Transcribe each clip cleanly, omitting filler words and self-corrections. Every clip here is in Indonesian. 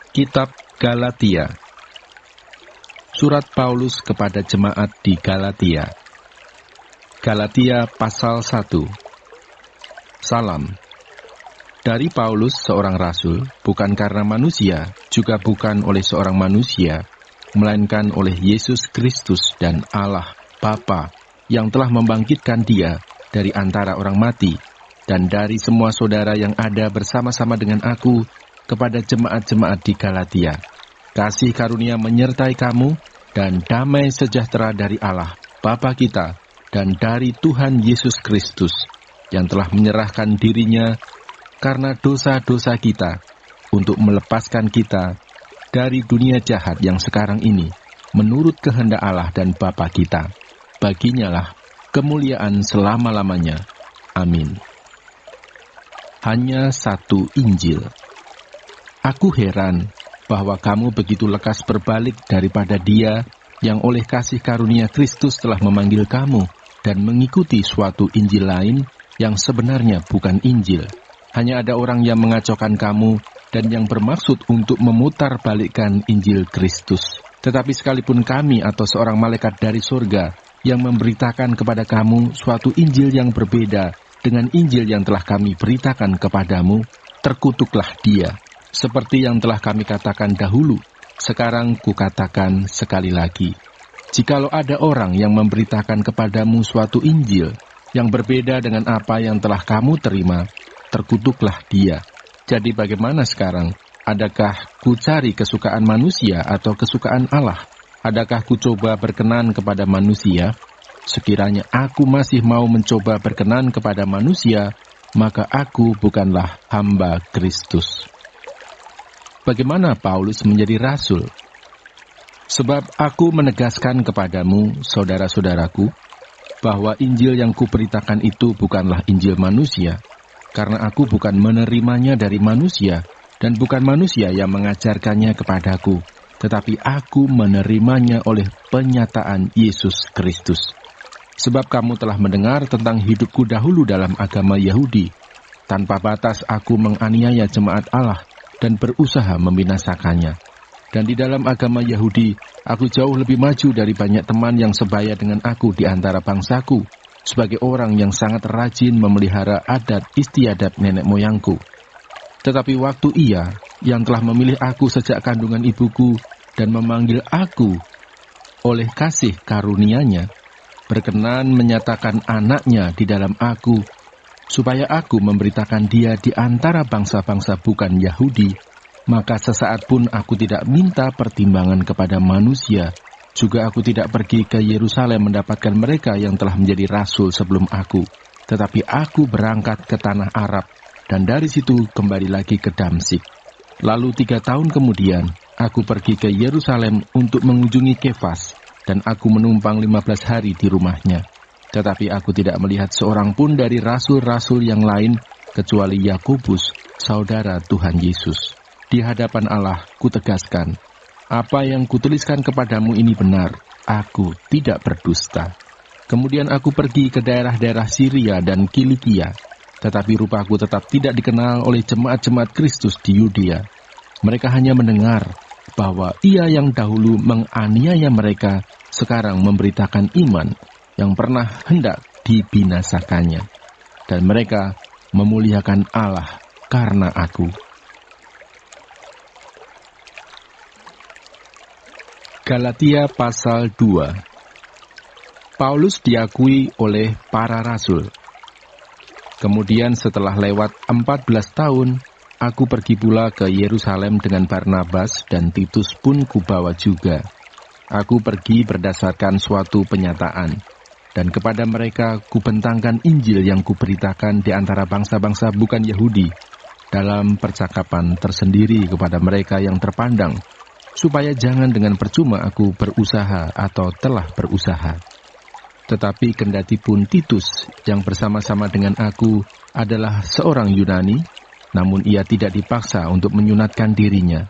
Kitab Galatia. Surat Paulus kepada jemaat di Galatia. Galatia pasal 1. Salam. Dari Paulus, seorang rasul, bukan karena manusia, juga bukan oleh seorang manusia, melainkan oleh Yesus Kristus dan Allah Bapa yang telah membangkitkan Dia dari antara orang mati, dan dari semua saudara yang ada bersama-sama dengan aku, kepada jemaat-jemaat di Galatia. Kasih karunia menyertai kamu, dan damai sejahtera dari Allah, Bapa kita, dan dari Tuhan Yesus Kristus, yang telah menyerahkan dirinya karena dosa-dosa kita, untuk melepaskan kita dari dunia jahat yang sekarang ini, menurut kehendak Allah dan Bapa kita. Baginya lah kemuliaan selama-lamanya. Amin. Hanya satu Injil. Aku heran bahwa kamu begitu lekas berbalik daripada Dia yang oleh kasih karunia Kristus telah memanggil kamu dan mengikuti suatu Injil lain yang sebenarnya bukan Injil. Hanya ada orang yang mengacaukan kamu dan yang bermaksud untuk memutar balikkan Injil Kristus. Tetapi sekalipun kami atau seorang malaikat dari surga yang memberitakan kepada kamu suatu Injil yang berbeda dengan Injil yang telah kami beritakan kepadamu, terkutuklah dia. Seperti yang telah kami katakan dahulu, sekarang kukatakan sekali lagi. Jikalau ada orang yang memberitakan kepadamu suatu Injil yang berbeda dengan apa yang telah kamu terima, terkutuklah dia. Jadi bagaimana sekarang? Adakah ku cari kesukaan manusia atau kesukaan Allah? Adakah ku coba berkenan kepada manusia? Sekiranya aku masih mau mencoba berkenan kepada manusia, maka aku bukanlah hamba Kristus. Bagaimana Paulus menjadi rasul? Sebab aku menegaskan kepadamu, saudara-saudaraku, bahwa Injil yang kuberitakan itu bukanlah Injil manusia, karena aku bukan menerimanya dari manusia, dan bukan manusia yang mengajarkannya kepadaku, tetapi aku menerimanya oleh penyataan Yesus Kristus. Sebab kamu telah mendengar tentang hidupku dahulu dalam agama Yahudi. Tanpa batas aku menganiaya jemaat Allah, dan berusaha membinasakannya. Dan di dalam agama Yahudi, aku jauh lebih maju dari banyak teman yang sebaya dengan aku di antara bangsaku, sebagai orang yang sangat rajin memelihara adat istiadat nenek moyangku. Tetapi waktu Ia, yang telah memilih aku sejak kandungan ibuku, dan memanggil aku oleh kasih karunia-Nya, berkenan menyatakan anaknya di dalam aku, supaya aku memberitakan Dia di antara bangsa-bangsa bukan Yahudi, maka sesaat pun aku tidak minta pertimbangan kepada manusia, juga aku tidak pergi ke Yerusalem mendapatkan mereka yang telah menjadi rasul sebelum aku, tetapi aku berangkat ke tanah Arab, dan dari situ kembali lagi ke Damsyik. Lalu 3 tahun kemudian, aku pergi ke Yerusalem untuk mengunjungi Kefas, dan aku menumpang 15 hari di rumahnya. Tetapi aku tidak melihat seorang pun dari rasul-rasul yang lain, kecuali Yakobus, saudara Tuhan Yesus. Di hadapan Allah kutegaskan, apa yang kutuliskan kepadamu ini benar, aku tidak berdusta. Kemudian aku pergi ke daerah-daerah Syria dan Kilikia, tetapi rupaku tetap tidak dikenal oleh jemaat-jemaat Kristus di Yudea. Mereka hanya mendengar bahwa Ia yang dahulu menganiaya mereka, sekarang memberitakan iman yang pernah hendak dibinasakannya, dan mereka memuliakan Allah karena aku. Galatia pasal 2. Paulus diakui oleh para rasul. Kemudian setelah lewat 14 tahun, aku pergi pula ke Yerusalem dengan Barnabas, dan Titus pun kubawa juga. Aku pergi berdasarkan suatu penyataan, dan kepada mereka kubentangkan Injil yang kuberitakan di antara bangsa-bangsa bukan Yahudi, dalam percakapan tersendiri kepada mereka yang terpandang, supaya jangan dengan percuma aku berusaha atau telah berusaha. Tetapi kendatipun Titus yang bersama-sama dengan aku adalah seorang Yunani, namun ia tidak dipaksa untuk menyunatkan dirinya.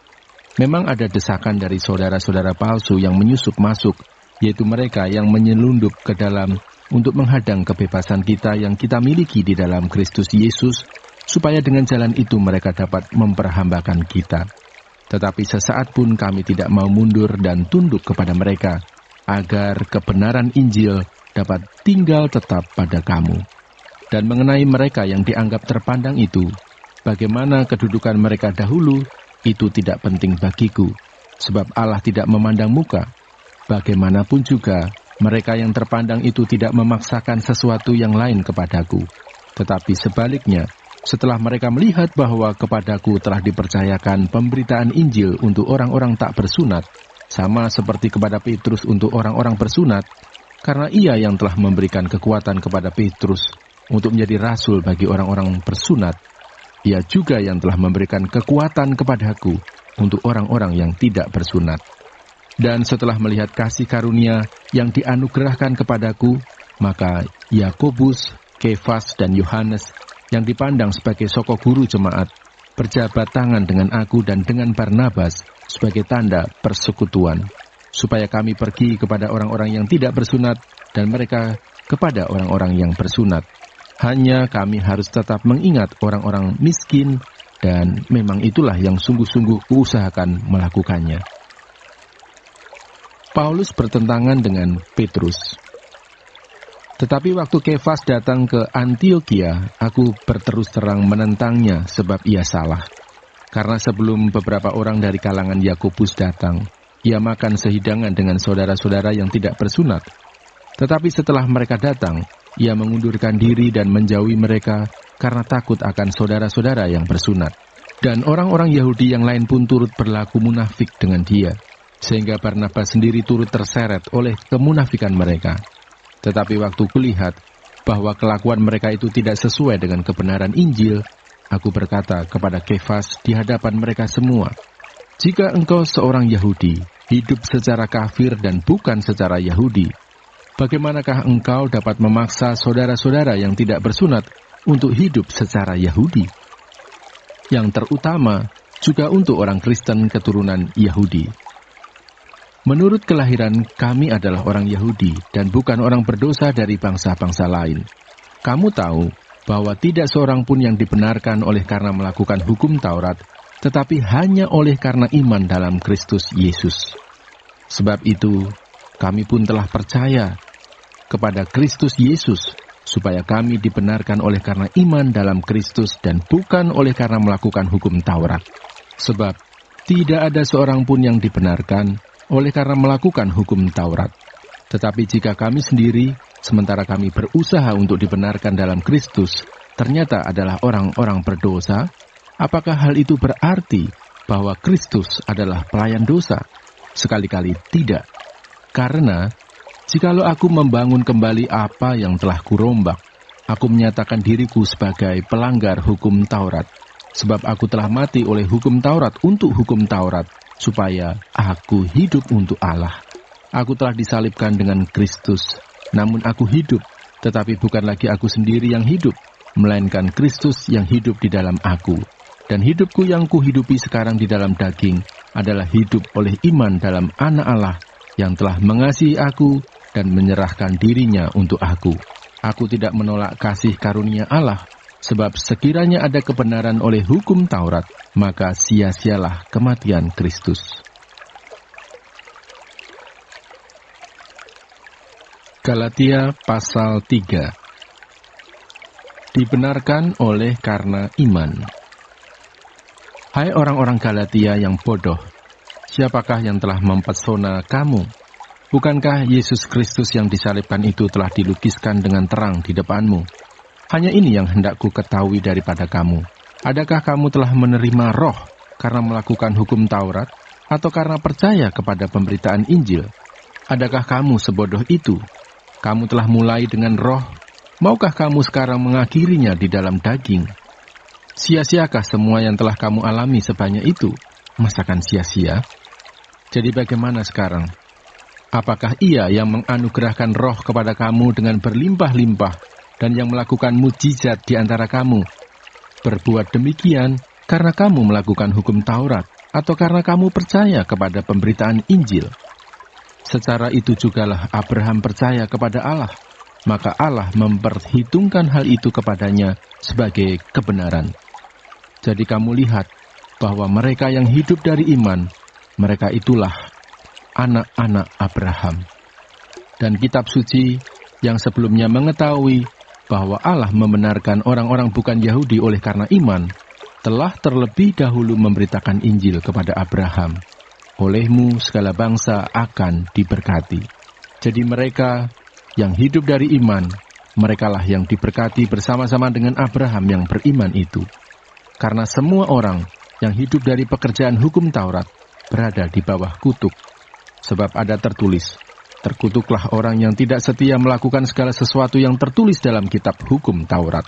Memang ada desakan dari saudara-saudara palsu yang menyusup masuk, yaitu mereka yang menyelundup ke dalam untuk menghadang kebebasan kita yang kita miliki di dalam Kristus Yesus, supaya dengan jalan itu mereka dapat memperhambakan kita. Tetapi sesaat pun kami tidak mau mundur dan tunduk kepada mereka, agar kebenaran Injil dapat tinggal tetap pada kamu. Dan mengenai mereka yang dianggap terpandang itu, bagaimana kedudukan mereka dahulu, itu tidak penting bagiku, sebab Allah tidak memandang muka. Bagaimanapun juga, mereka yang terpandang itu tidak memaksakan sesuatu yang lain kepadaku. Tetapi sebaliknya, setelah mereka melihat bahwa kepadaku telah dipercayakan pemberitaan Injil untuk orang-orang tak bersunat, sama seperti kepada Petrus untuk orang-orang bersunat, karena ia yang telah memberikan kekuatan kepada Petrus untuk menjadi rasul bagi orang-orang bersunat, ia juga yang telah memberikan kekuatan kepadaku untuk orang-orang yang tidak bersunat. Dan setelah melihat kasih karunia yang dianugerahkan kepadaku, maka Yakobus, Kefas, dan Yohanes yang dipandang sebagai soko guru jemaat, berjabat tangan dengan aku dan dengan Barnabas sebagai tanda persekutuan, supaya kami pergi kepada orang-orang yang tidak bersunat dan mereka kepada orang-orang yang bersunat. Hanya kami harus tetap mengingat orang-orang miskin, dan memang itulah yang sungguh-sungguh kuusahakan melakukannya. Paulus bertentangan dengan Petrus. Tetapi waktu Kefas datang ke Antiokhia, aku berterus terang menentangnya sebab ia salah. Karena sebelum beberapa orang dari kalangan Yakobus datang, ia makan sehidangan dengan saudara-saudara yang tidak bersunat. Tetapi setelah mereka datang, ia mengundurkan diri dan menjauhi mereka karena takut akan saudara-saudara yang bersunat. Dan orang-orang Yahudi yang lain pun turut berlaku munafik dengan dia, sehingga Barnabas sendiri turut terseret oleh kemunafikan mereka. Tetapi waktu kulihat bahwa kelakuan mereka itu tidak sesuai dengan kebenaran Injil, aku berkata kepada Kefas di hadapan mereka semua, "Jika engkau seorang Yahudi, hidup secara kafir dan bukan secara Yahudi, bagaimanakah engkau dapat memaksa saudara-saudara yang tidak bersunat untuk hidup secara Yahudi? Yang terutama juga untuk orang Kristen keturunan Yahudi. Menurut kelahiran, kami adalah orang Yahudi dan bukan orang berdosa dari bangsa-bangsa lain. Kamu tahu bahwa tidak seorang pun yang dibenarkan oleh karena melakukan hukum Taurat, tetapi hanya oleh karena iman dalam Kristus Yesus. Sebab itu, kami pun telah percaya kepada Kristus Yesus, supaya kami dibenarkan oleh karena iman dalam Kristus dan bukan oleh karena melakukan hukum Taurat. Sebab tidak ada seorang pun yang dibenarkan oleh karena melakukan hukum Taurat. Tetapi jika kami sendiri, sementara kami berusaha untuk dibenarkan dalam Kristus, ternyata adalah orang-orang berdosa, apakah hal itu berarti bahwa Kristus adalah pelayan dosa? Sekali-kali tidak. Karena, jikalau aku membangun kembali apa yang telah kurombak, aku menyatakan diriku sebagai pelanggar hukum Taurat, sebab aku telah mati oleh hukum Taurat untuk hukum Taurat, supaya aku hidup untuk Allah. Aku telah disalibkan dengan Kristus, namun aku hidup, tetapi bukan lagi aku sendiri yang hidup, melainkan Kristus yang hidup di dalam aku. Dan hidupku yang kuhidupi sekarang di dalam daging adalah hidup oleh iman dalam Anak Allah yang telah mengasihi aku dan menyerahkan dirinya untuk aku. Aku tidak menolak kasih karunia Allah, sebab sekiranya ada kebenaran oleh hukum Taurat, maka sia-sialah kematian Kristus. Galatia pasal 3. Dibenarkan oleh karena iman. Hai orang-orang Galatia yang bodoh, siapakah yang telah mempesona kamu? Bukankah Yesus Kristus yang disalibkan itu telah dilukiskan dengan terang di depanmu? Hanya ini yang hendak ku ketahui daripada kamu. Adakah kamu telah menerima Roh karena melakukan hukum Taurat, atau karena percaya kepada pemberitaan Injil? Adakah kamu sebodoh itu? Kamu telah mulai dengan Roh, maukah kamu sekarang mengakhirinya di dalam daging? Sia-siakah semua yang telah kamu alami sebanyak itu? Masakan sia-sia? Jadi bagaimana sekarang? Apakah Ia yang menganugerahkan Roh kepada kamu dengan berlimpah-limpah dan yang melakukan mujizat di antara kamu berbuat demikian karena kamu melakukan hukum Taurat atau karena kamu percaya kepada pemberitaan Injil? Secara itu jugalah Abraham percaya kepada Allah, maka Allah memperhitungkan hal itu kepadanya sebagai kebenaran. Jadi kamu lihat bahwa mereka yang hidup dari iman, mereka itulah anak-anak Abraham. Dan kitab suci yang sebelumnya mengetahui bahwa Allah membenarkan orang-orang bukan Yahudi oleh karena iman, telah terlebih dahulu memberitakan Injil kepada Abraham. Olehmu segala bangsa akan diberkati. Jadi mereka yang hidup dari iman, merekalah yang diberkati bersama-sama dengan Abraham yang beriman itu. Karena semua orang yang hidup dari pekerjaan hukum Taurat berada di bawah kutuk. Sebab ada tertulis, terkutuklah orang yang tidak setia melakukan segala sesuatu yang tertulis dalam kitab hukum Taurat.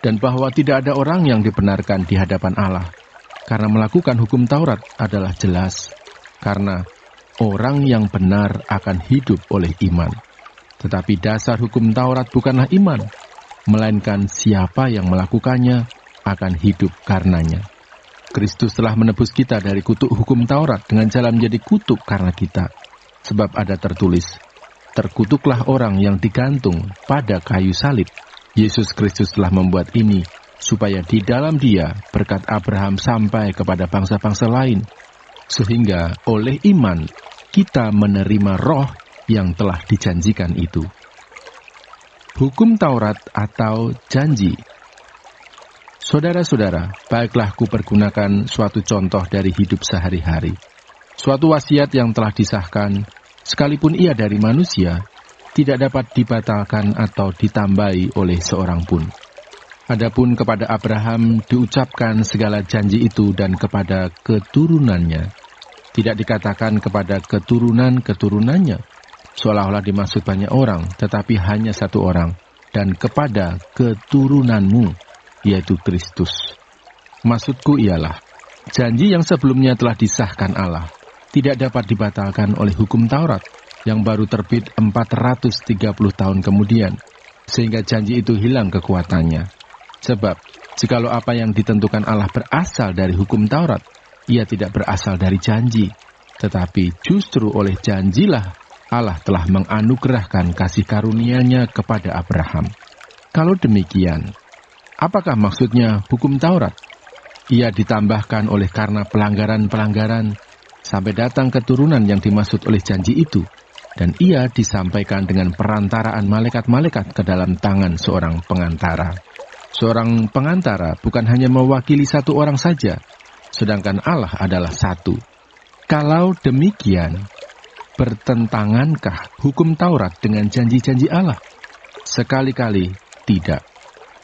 Dan bahwa tidak ada orang yang dibenarkan di hadapan Allah, karena melakukan hukum Taurat adalah jelas, karena orang yang benar akan hidup oleh iman. Tetapi dasar hukum Taurat bukanlah iman, melainkan siapa yang melakukannya akan hidup karenanya. Kristus telah menebus kita dari kutuk hukum Taurat dengan jalan menjadi kutuk karena kita. Sebab ada tertulis, terkutuklah orang yang digantung pada kayu salib. Yesus Kristus telah membuat ini, supaya di dalam Dia berkat Abraham sampai kepada bangsa-bangsa lain. Sehingga oleh iman, kita menerima roh yang telah dijanjikan itu. Hukum Taurat atau janji. Saudara-saudara, baiklah kupergunakan suatu contoh dari hidup sehari-hari. Suatu wasiat yang telah disahkan, sekalipun ia dari manusia, tidak dapat dibatalkan atau ditambahi oleh seorang pun. Adapun kepada Abraham diucapkan segala janji itu dan kepada keturunannya. Tidak dikatakan kepada keturunan-keturunannya, seolah-olah dimaksud banyak orang, tetapi hanya satu orang, dan kepada keturunanmu, yaitu Kristus. Maksudku ialah, janji yang sebelumnya telah disahkan Allah, tidak dapat dibatalkan oleh hukum Taurat, yang baru terbit 430 tahun kemudian, sehingga janji itu hilang kekuatannya. Sebab, jikalau apa yang ditentukan Allah berasal dari hukum Taurat, ia tidak berasal dari janji, tetapi justru oleh janjilah Allah telah menganugerahkan kasih karunia-Nya kepada Abraham. Kalau demikian, apakah maksudnya hukum Taurat? Ia ditambahkan oleh karena pelanggaran-pelanggaran, sampai datang keturunan yang dimaksud oleh janji itu, dan ia disampaikan dengan perantaraan malaikat-malaikat ke dalam tangan seorang pengantara. Seorang pengantara bukan hanya mewakili satu orang saja, sedangkan Allah adalah satu. Kalau demikian, bertentangankah hukum Taurat dengan janji-janji Allah? Sekali-kali tidak.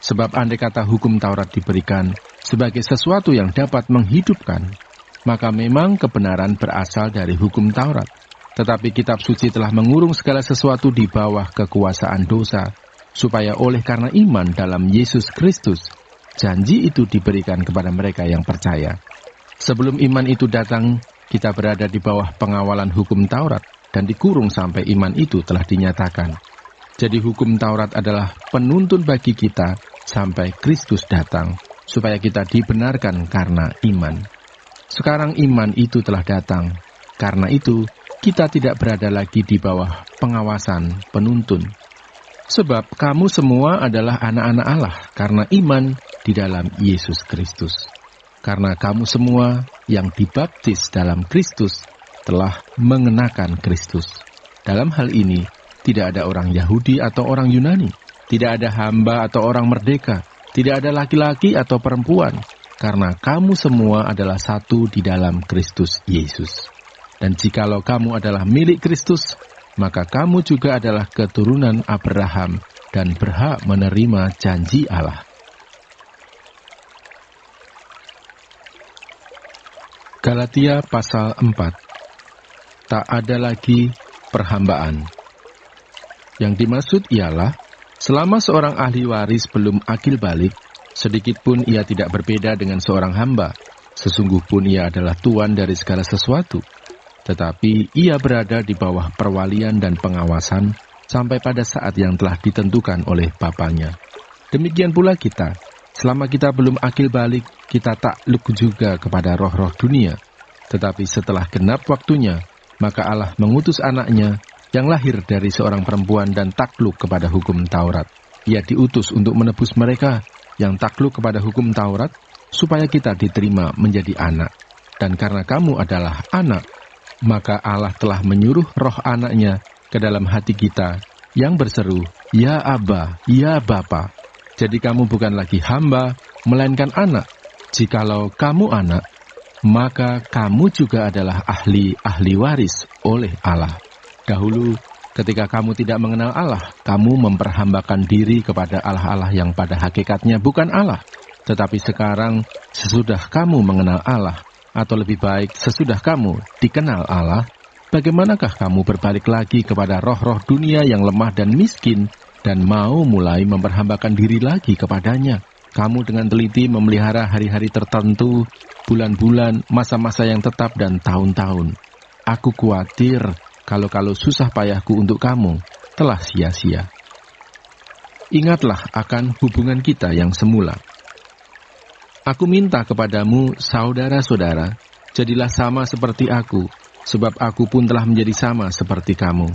Sebab andai kata hukum Taurat diberikan sebagai sesuatu yang dapat menghidupkan, maka memang kebenaran berasal dari hukum Taurat. Tetapi kitab suci telah mengurung segala sesuatu di bawah kekuasaan dosa, supaya oleh karena iman dalam Yesus Kristus, janji itu diberikan kepada mereka yang percaya. Sebelum iman itu datang, kita berada di bawah pengawalan hukum Taurat, dan dikurung sampai iman itu telah dinyatakan. Jadi hukum Taurat adalah penuntun bagi kita sampai Kristus datang, supaya kita dibenarkan karena iman. Sekarang iman itu telah datang, karena itu kita tidak berada lagi di bawah pengawasan penuntun. Sebab kamu semua adalah anak-anak Allah karena iman di dalam Yesus Kristus. Karena kamu semua yang dibaptis dalam Kristus telah mengenakan Kristus. Dalam hal ini, tidak ada orang Yahudi atau orang Yunani, tidak ada hamba atau orang merdeka, tidak ada laki-laki atau perempuan, karena kamu semua adalah satu di dalam Kristus Yesus. Dan jikalau kamu adalah milik Kristus, maka kamu juga adalah keturunan Abraham dan berhak menerima janji Allah. Galatia pasal 4. Tak ada lagi perhambaan. Yang dimaksud ialah, selama seorang ahli waris belum akil balik, sedikit pun ia tidak berbeda dengan seorang hamba. Sesungguh pun ia adalah tuan dari segala sesuatu. Tetapi ia berada di bawah perwalian dan pengawasan sampai pada saat yang telah ditentukan oleh Bapanya. Demikian pula kita, selama kita belum akil balik, kita takluk juga kepada roh-roh dunia. Tetapi setelah genap waktunya, maka Allah mengutus anaknya yang lahir dari seorang perempuan dan takluk kepada hukum Taurat. Ia diutus untuk menebus mereka yang takluk kepada hukum Taurat, supaya kita diterima menjadi anak. Dan karena kamu adalah anak, maka Allah telah menyuruh roh anaknya ke dalam hati kita yang berseru, Ya Aba, Ya Bapa. Jadi kamu bukan lagi hamba, melainkan anak. Jikalau kamu anak, maka kamu juga adalah ahli waris oleh Allah. Dahulu, ketika kamu tidak mengenal Allah, kamu memperhambakan diri kepada Allah-Allah yang pada hakikatnya bukan Allah. Tetapi sekarang, sesudah kamu mengenal Allah, atau lebih baik, sesudah kamu dikenal Allah, bagaimanakah kamu berbalik lagi kepada roh-roh dunia yang lemah dan miskin, dan mau mulai memperhambakan diri lagi kepadanya? Kamu dengan teliti memelihara hari-hari tertentu, bulan-bulan, masa-masa yang tetap, dan tahun-tahun. Aku khawatir kalau susah payahku untuk kamu telah sia-sia. Ingatlah akan hubungan kita yang semula. Aku minta kepadamu, saudara-saudara, jadilah sama seperti aku, sebab aku pun telah menjadi sama seperti kamu.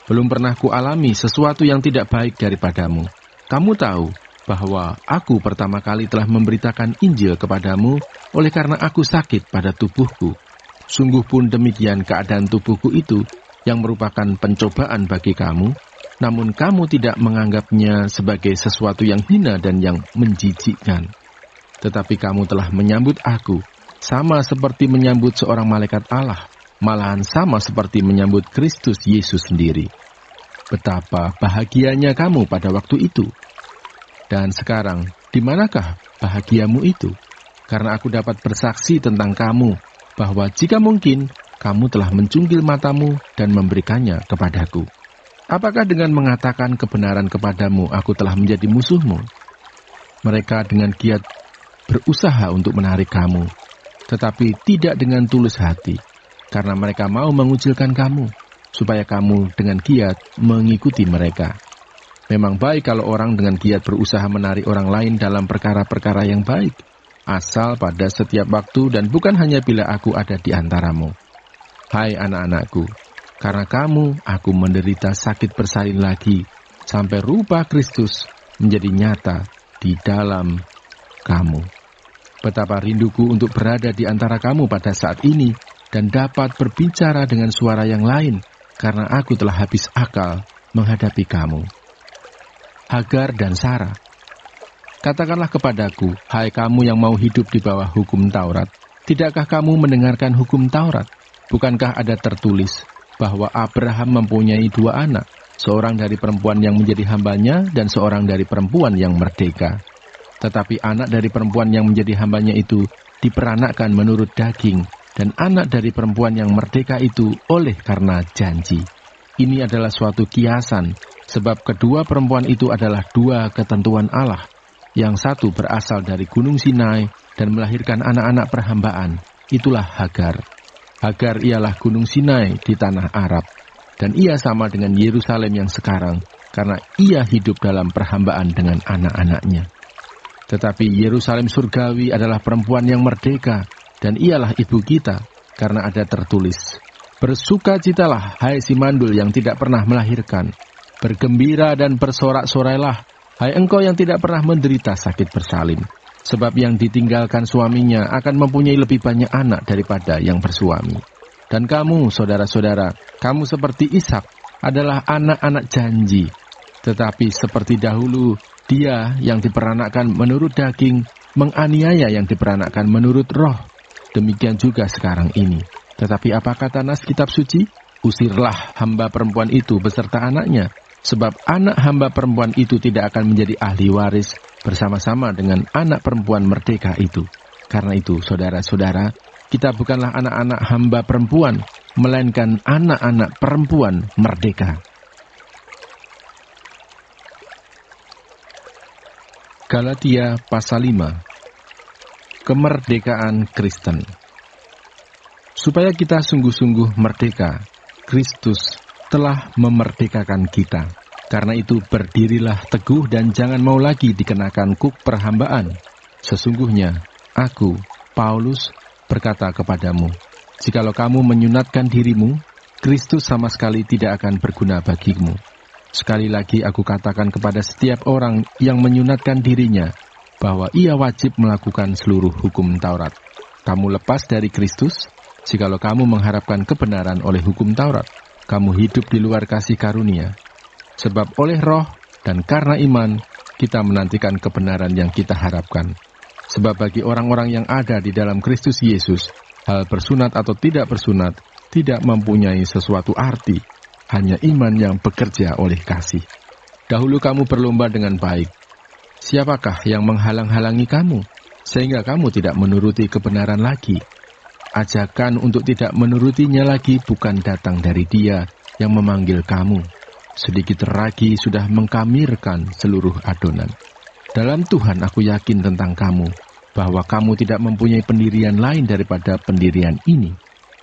Belum pernah kualami sesuatu yang tidak baik daripadamu. Kamu tahu bahwa aku pertama kali telah memberitakan Injil kepadamu oleh karena aku sakit pada tubuhku. Sungguh pun demikian keadaan tubuhku itu yang merupakan pencobaan bagi kamu, namun kamu tidak menganggapnya sebagai sesuatu yang hina dan yang menjijikkan. Tetapi kamu telah menyambut aku, sama seperti menyambut seorang malaikat Allah, malahan sama seperti menyambut Kristus Yesus sendiri. Betapa bahagianya kamu pada waktu itu. Dan sekarang, di manakah bahagiamu itu? Karena aku dapat bersaksi tentang kamu, bahwa jika mungkin, kamu telah mencungkil matamu dan memberikannya kepadaku. Apakah dengan mengatakan kebenaran kepadamu, aku telah menjadi musuhmu? Mereka dengan giat berusaha untuk menarik kamu, tetapi tidak dengan tulus hati, karena mereka mau mengucilkan kamu, supaya kamu dengan giat mengikuti mereka. Memang baik kalau orang dengan giat berusaha menarik orang lain dalam perkara-perkara yang baik, asal pada setiap waktu dan bukan hanya bila aku ada di antaramu. Hai anak-anakku, karena kamu aku menderita sakit bersalin lagi, sampai rupa Kristus menjadi nyata di dalam kamu. Betapa rinduku untuk berada di antara kamu pada saat ini dan dapat berbicara dengan suara yang lain, karena aku telah habis akal menghadapi kamu. Hagar dan Sarah. Katakanlah kepadaku, hai kamu yang mau hidup di bawah hukum Taurat, tidakkah kamu mendengarkan hukum Taurat? Bukankah ada tertulis bahwa Abraham mempunyai 2 anak, seorang dari perempuan yang menjadi hambanya dan seorang dari perempuan yang merdeka? Tetapi anak dari perempuan yang menjadi hambanya itu diperanakkan menurut daging, dan anak dari perempuan yang merdeka itu oleh karena janji. Ini adalah suatu kiasan, sebab kedua perempuan itu adalah 2 ketentuan Allah. Yang satu berasal dari Gunung Sinai dan melahirkan anak-anak perhambaan, itulah Hagar. Hagar ialah Gunung Sinai di tanah Arab, dan ia sama dengan Yerusalem yang sekarang, karena ia hidup dalam perhambaan dengan anak-anaknya. Tetapi Yerusalem surgawi adalah perempuan yang merdeka, dan ialah ibu kita, karena ada tertulis, bersukacitalah, hai si mandul yang tidak pernah melahirkan. Bergembira dan bersorak-sorailah, hai engkau yang tidak pernah menderita sakit bersalin. Sebab yang ditinggalkan suaminya akan mempunyai lebih banyak anak daripada yang bersuami. Dan kamu, saudara-saudara, kamu seperti Ishak, adalah anak-anak janji. Tetapi seperti dahulu, dia yang diperanakkan menurut daging, menganiaya yang diperanakkan menurut roh. Demikian juga sekarang ini. Tetapi apa kata nas kitab suci? Usirlah hamba perempuan itu beserta anaknya, sebab anak hamba perempuan itu tidak akan menjadi ahli waris bersama-sama dengan anak perempuan merdeka itu. Karena itu, saudara-saudara, kita bukanlah anak-anak hamba perempuan, melainkan anak-anak perempuan merdeka. Galatia pasal 5. Kemerdekaan Kristen. Supaya kita sungguh-sungguh merdeka, Kristus telah memerdekakan kita. Karena itu berdirilah teguh dan jangan mau lagi dikenakan kuk perhambaan. Sesungguhnya, aku, Paulus, berkata kepadamu, jikalau kamu menyunatkan dirimu, Kristus sama sekali tidak akan berguna bagimu. Sekali lagi aku katakan kepada setiap orang yang menyunatkan dirinya, bahwa ia wajib melakukan seluruh hukum Taurat. Kamu lepas dari Kristus, jikalau kamu mengharapkan kebenaran oleh hukum Taurat, kamu hidup di luar kasih karunia. Sebab oleh Roh dan karena iman, kita menantikan kebenaran yang kita harapkan. Sebab bagi orang-orang yang ada di dalam Kristus Yesus, hal bersunat atau tidak bersunat tidak mempunyai sesuatu arti, hanya iman yang bekerja oleh kasih. Dahulu kamu berlomba dengan baik. Siapakah yang menghalang-halangi kamu, sehingga kamu tidak menuruti kebenaran lagi? Ajakan untuk tidak menurutinya lagi bukan datang dari Dia yang memanggil kamu. Sedikit lagi sudah mengkamirkan seluruh adonan. Dalam Tuhan aku yakin tentang kamu, bahwa kamu tidak mempunyai pendirian lain daripada pendirian ini.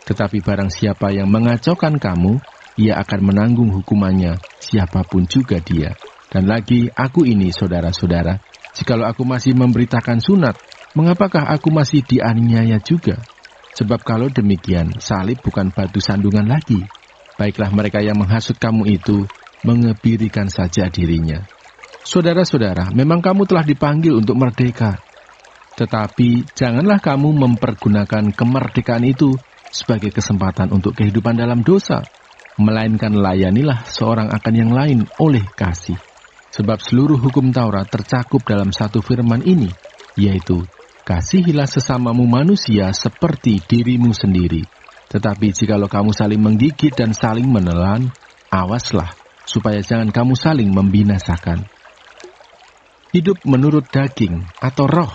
Tetapi barang siapa yang mengacaukan kamu, ia akan menanggung hukumannya, siapapun juga dia. Dan lagi, aku ini, saudara-saudara, jikalau aku masih memberitakan sunat, mengapakah aku masih dianiaya juga? Sebab kalau demikian, salib bukan batu sandungan lagi. Baiklah mereka yang menghasut kamu itu, mengebirikan saja dirinya. Saudara-saudara, memang kamu telah dipanggil untuk merdeka. Tetapi janganlah kamu mempergunakan kemerdekaan itu sebagai kesempatan untuk kehidupan dalam dosa, melainkan layanilah seorang akan yang lain oleh kasih. Sebab seluruh hukum Taurat tercakup dalam satu firman ini, yaitu, kasihilah sesamamu manusia seperti dirimu sendiri. Tetapi jikalau kamu saling menggigit dan saling menelan, awaslah, supaya jangan kamu saling membinasakan. Hidup menurut daging atau roh.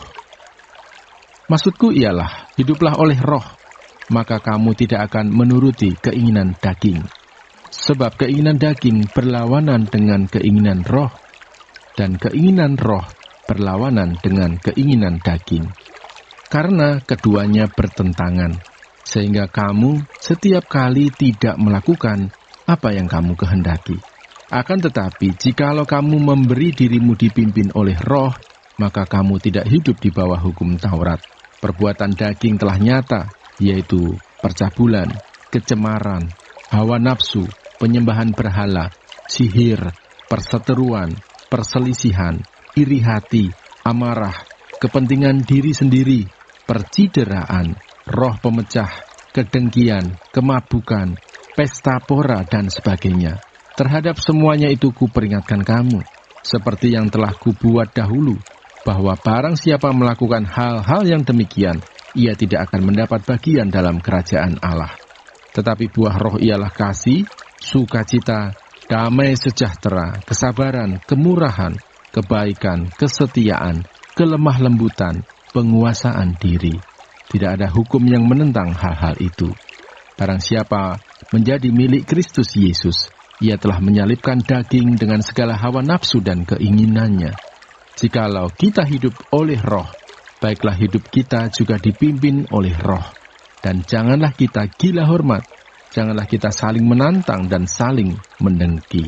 Maksudku ialah, hiduplah oleh roh, maka kamu tidak akan menuruti keinginan daging. Sebab keinginan daging berlawanan dengan keinginan roh, dan keinginan roh berlawanan dengan keinginan daging. Karena keduanya bertentangan, sehingga kamu setiap kali tidak melakukan apa yang kamu kehendaki. Akan tetapi, jikalau kamu memberi dirimu dipimpin oleh roh, maka kamu tidak hidup di bawah hukum Taurat. Perbuatan daging telah nyata, yaitu percabulan, kecemaran, hawa nafsu, penyembahan berhala, sihir, perseteruan, perselisihan, iri hati, amarah, kepentingan diri sendiri, percideraan, roh pemecah, kedengkian, kemabukan, pesta pora, dan sebagainya. Terhadap semuanya itu kuperingatkan kamu, seperti yang telah kubuat dahulu, bahwa barang siapa melakukan hal-hal yang demikian, ia tidak akan mendapat bagian dalam kerajaan Allah. Tetapi buah roh ialah kasih, sukacita, damai sejahtera, kesabaran, kemurahan, kebaikan, kesetiaan, kelemah lembutan, penguasaan diri. Tidak ada hukum yang menentang hal-hal itu. Barang siapa menjadi milik Kristus Yesus, ia telah menyalibkan daging dengan segala hawa nafsu dan keinginannya. Jikalau kita hidup oleh roh, baiklah hidup kita juga dipimpin oleh roh. Dan janganlah kita gila hormat, janganlah kita saling menantang dan saling mendengki.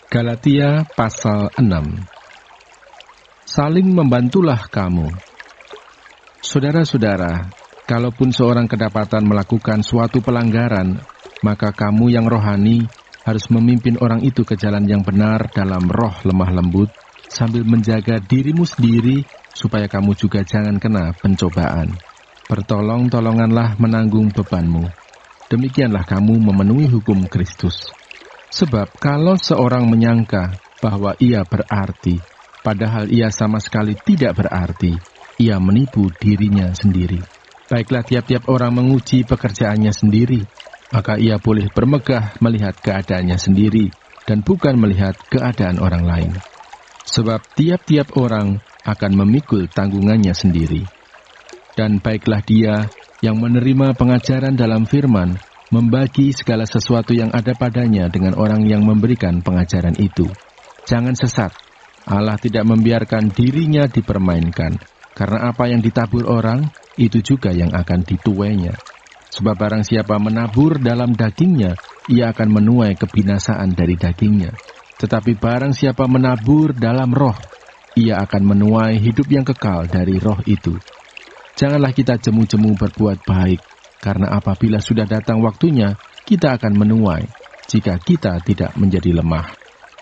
Galatia pasal 6. Saling membantulah kamu. Saudara-saudara, kalaupun seorang kedapatan melakukan suatu pelanggaran, maka kamu yang rohani harus memimpin orang itu ke jalan yang benar dalam roh lemah lembut, sambil menjaga dirimu sendiri, supaya kamu juga jangan kena pencobaan. Bertolong-tolonganlah menanggung bebanmu. Demikianlah kamu memenuhi hukum Kristus. Sebab kalau seorang menyangka bahwa ia berarti, padahal ia sama sekali tidak berarti, ia menipu dirinya sendiri. Baiklah tiap-tiap orang menguji pekerjaannya sendiri, maka ia boleh bermegah melihat keadaannya sendiri, dan bukan melihat keadaan orang lain. Sebab tiap-tiap orang akan memikul tanggungannya sendiri. Dan baiklah dia yang menerima pengajaran dalam firman, membagi segala sesuatu yang ada padanya dengan orang yang memberikan pengajaran itu. Jangan sesat, Allah tidak membiarkan dirinya dipermainkan, karena apa yang ditabur orang, itu juga yang akan dituainya. Sebab barang siapa menabur dalam dagingnya, ia akan menuai kebinasaan dari dagingnya. Tetapi barang siapa menabur dalam roh, ia akan menuai hidup yang kekal dari roh itu. Janganlah kita jemu-jemu berbuat baik, karena apabila sudah datang waktunya, kita akan menuai, jika kita tidak menjadi lemah.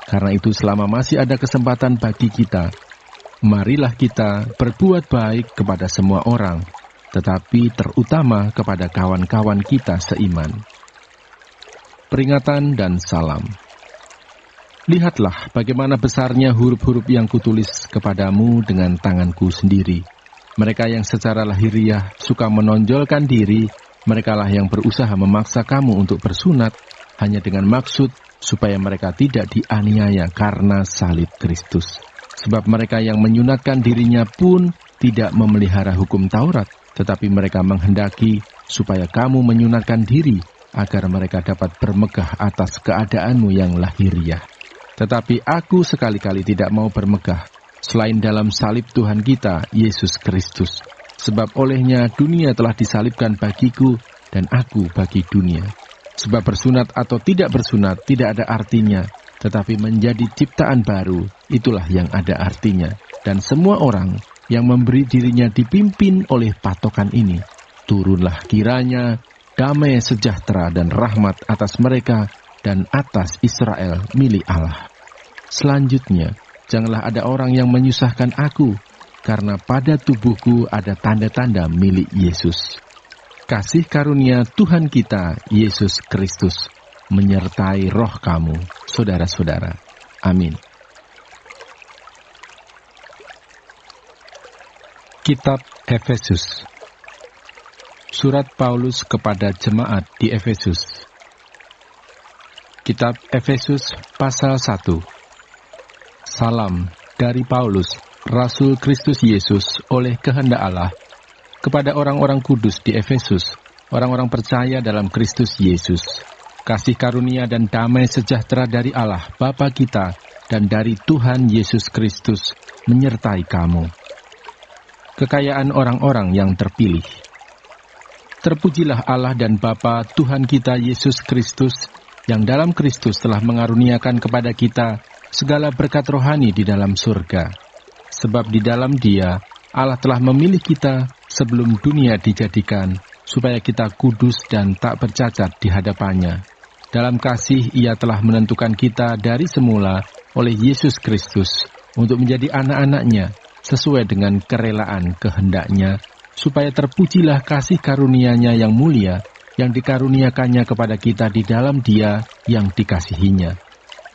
Karena itu selama masih ada kesempatan bagi kita, marilah kita berbuat baik kepada semua orang, tetapi terutama kepada kawan-kawan kita seiman. Peringatan dan salam. Lihatlah bagaimana besarnya huruf-huruf yang kutulis kepadamu dengan tanganku sendiri. Mereka yang secara lahiriah suka menonjolkan diri, merekalah yang berusaha memaksa kamu untuk bersunat, hanya dengan maksud supaya mereka tidak dianiaya karena salib Kristus. Sebab mereka yang menyunatkan dirinya pun tidak memelihara hukum Taurat, tetapi mereka menghendaki supaya kamu menyunatkan diri, agar mereka dapat bermegah atas keadaanmu yang lahiriah. Tetapi aku sekali-kali tidak mau bermegah, selain dalam salib Tuhan kita, Yesus Kristus. Sebab olehnya dunia telah disalibkan bagiku, dan aku bagi dunia. Sebab bersunat atau tidak bersunat tidak ada artinya, tetapi menjadi ciptaan baru, itulah yang ada artinya. Dan semua orang yang memberi dirinya dipimpin oleh patokan ini, turunlah kiranya damai sejahtera dan rahmat atas mereka dan atas Israel milik Allah. Selanjutnya, janganlah ada orang yang menyusahkan aku, karena pada tubuhku ada tanda-tanda milik Yesus. Kasih karunia Tuhan kita, Yesus Kristus, menyertai roh kamu, saudara-saudara. Amin. Kitab Efesus. Surat Paulus kepada jemaat di Efesus. Kitab Efesus pasal 1. Salam dari Paulus, Rasul Kristus Yesus oleh kehendak Allah, kepada orang-orang kudus di Efesus, orang-orang percaya dalam Kristus Yesus. Kasih karunia dan damai sejahtera dari Allah Bapa kita dan dari Tuhan Yesus Kristus menyertai kamu. Kekayaan orang-orang yang terpilih. Terpujilah Allah dan Bapa Tuhan kita Yesus Kristus, yang dalam Kristus telah mengaruniakan kepada kita segala berkat rohani di dalam surga. Sebab di dalam Dia, Allah telah memilih kita sebelum dunia dijadikan, supaya kita kudus dan tak bercacat di hadapannya. Dalam kasih Ia telah menentukan kita dari semula oleh Yesus Kristus untuk menjadi anak-anak-Nya, sesuai dengan kerelaan kehendak-Nya, supaya terpujilah kasih karunia-Nya yang mulia, yang dikaruniakannya kepada kita di dalam Dia yang dikasihinya.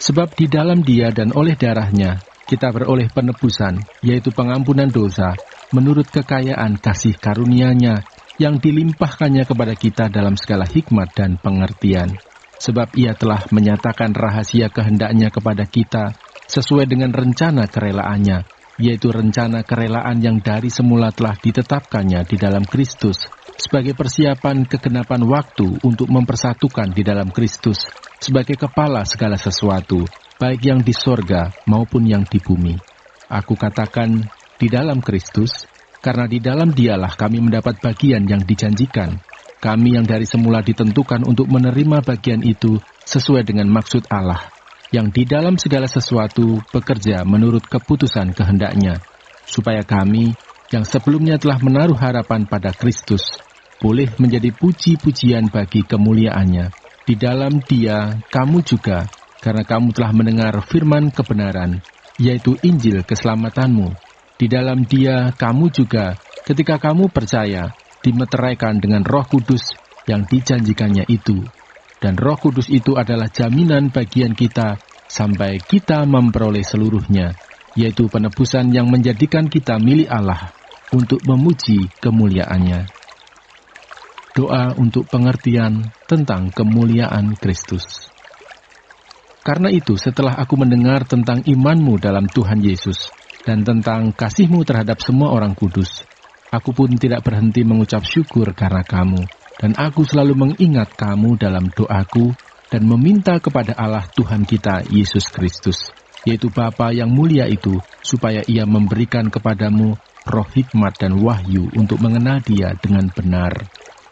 Sebab di dalam Dia dan oleh darah-Nya, kita beroleh penebusan, yaitu pengampunan dosa, menurut kekayaan kasih karunia-Nya, yang dilimpahkannya kepada kita dalam segala hikmat dan pengertian. Sebab Ia telah menyatakan rahasia kehendak-Nya kepada kita, sesuai dengan rencana kerelaannya, yaitu rencana kerelaan yang dari semula telah ditetapkannya di dalam Kristus, sebagai persiapan kegenapan waktu untuk mempersatukan di dalam Kristus, sebagai kepala segala sesuatu, baik yang di sorga maupun yang di bumi. Aku katakan di dalam Kristus, karena di dalam Dialah kami mendapat bagian yang dijanjikan. Kami yang dari semula ditentukan untuk menerima bagian itu sesuai dengan maksud Allah, yang di dalam segala sesuatu bekerja menurut keputusan kehendak-Nya, supaya kami yang sebelumnya telah menaruh harapan pada Kristus, boleh menjadi puji-pujian bagi kemuliaan-Nya. Di dalam Dia, kamu juga, karena kamu telah mendengar firman kebenaran, yaitu Injil keselamatanmu. Di dalam Dia, kamu juga, ketika kamu percaya, dimeteraikan dengan Roh Kudus yang dijanjikannya itu. Dan Roh Kudus itu adalah jaminan bagian kita sampai kita memperoleh seluruhnya, yaitu penebusan yang menjadikan kita milik Allah untuk memuji kemuliaan-Nya. Doa untuk pengertian tentang kemuliaan Kristus. Karena itu, setelah aku mendengar tentang imanmu dalam Tuhan Yesus dan tentang kasihmu terhadap semua orang kudus, aku pun tidak berhenti mengucap syukur karena kamu. Dan aku selalu mengingat kamu dalam doaku dan meminta kepada Allah Tuhan kita Yesus Kristus, yaitu Bapa yang mulia itu, supaya Ia memberikan kepadamu roh hikmat dan wahyu untuk mengenal Dia dengan benar,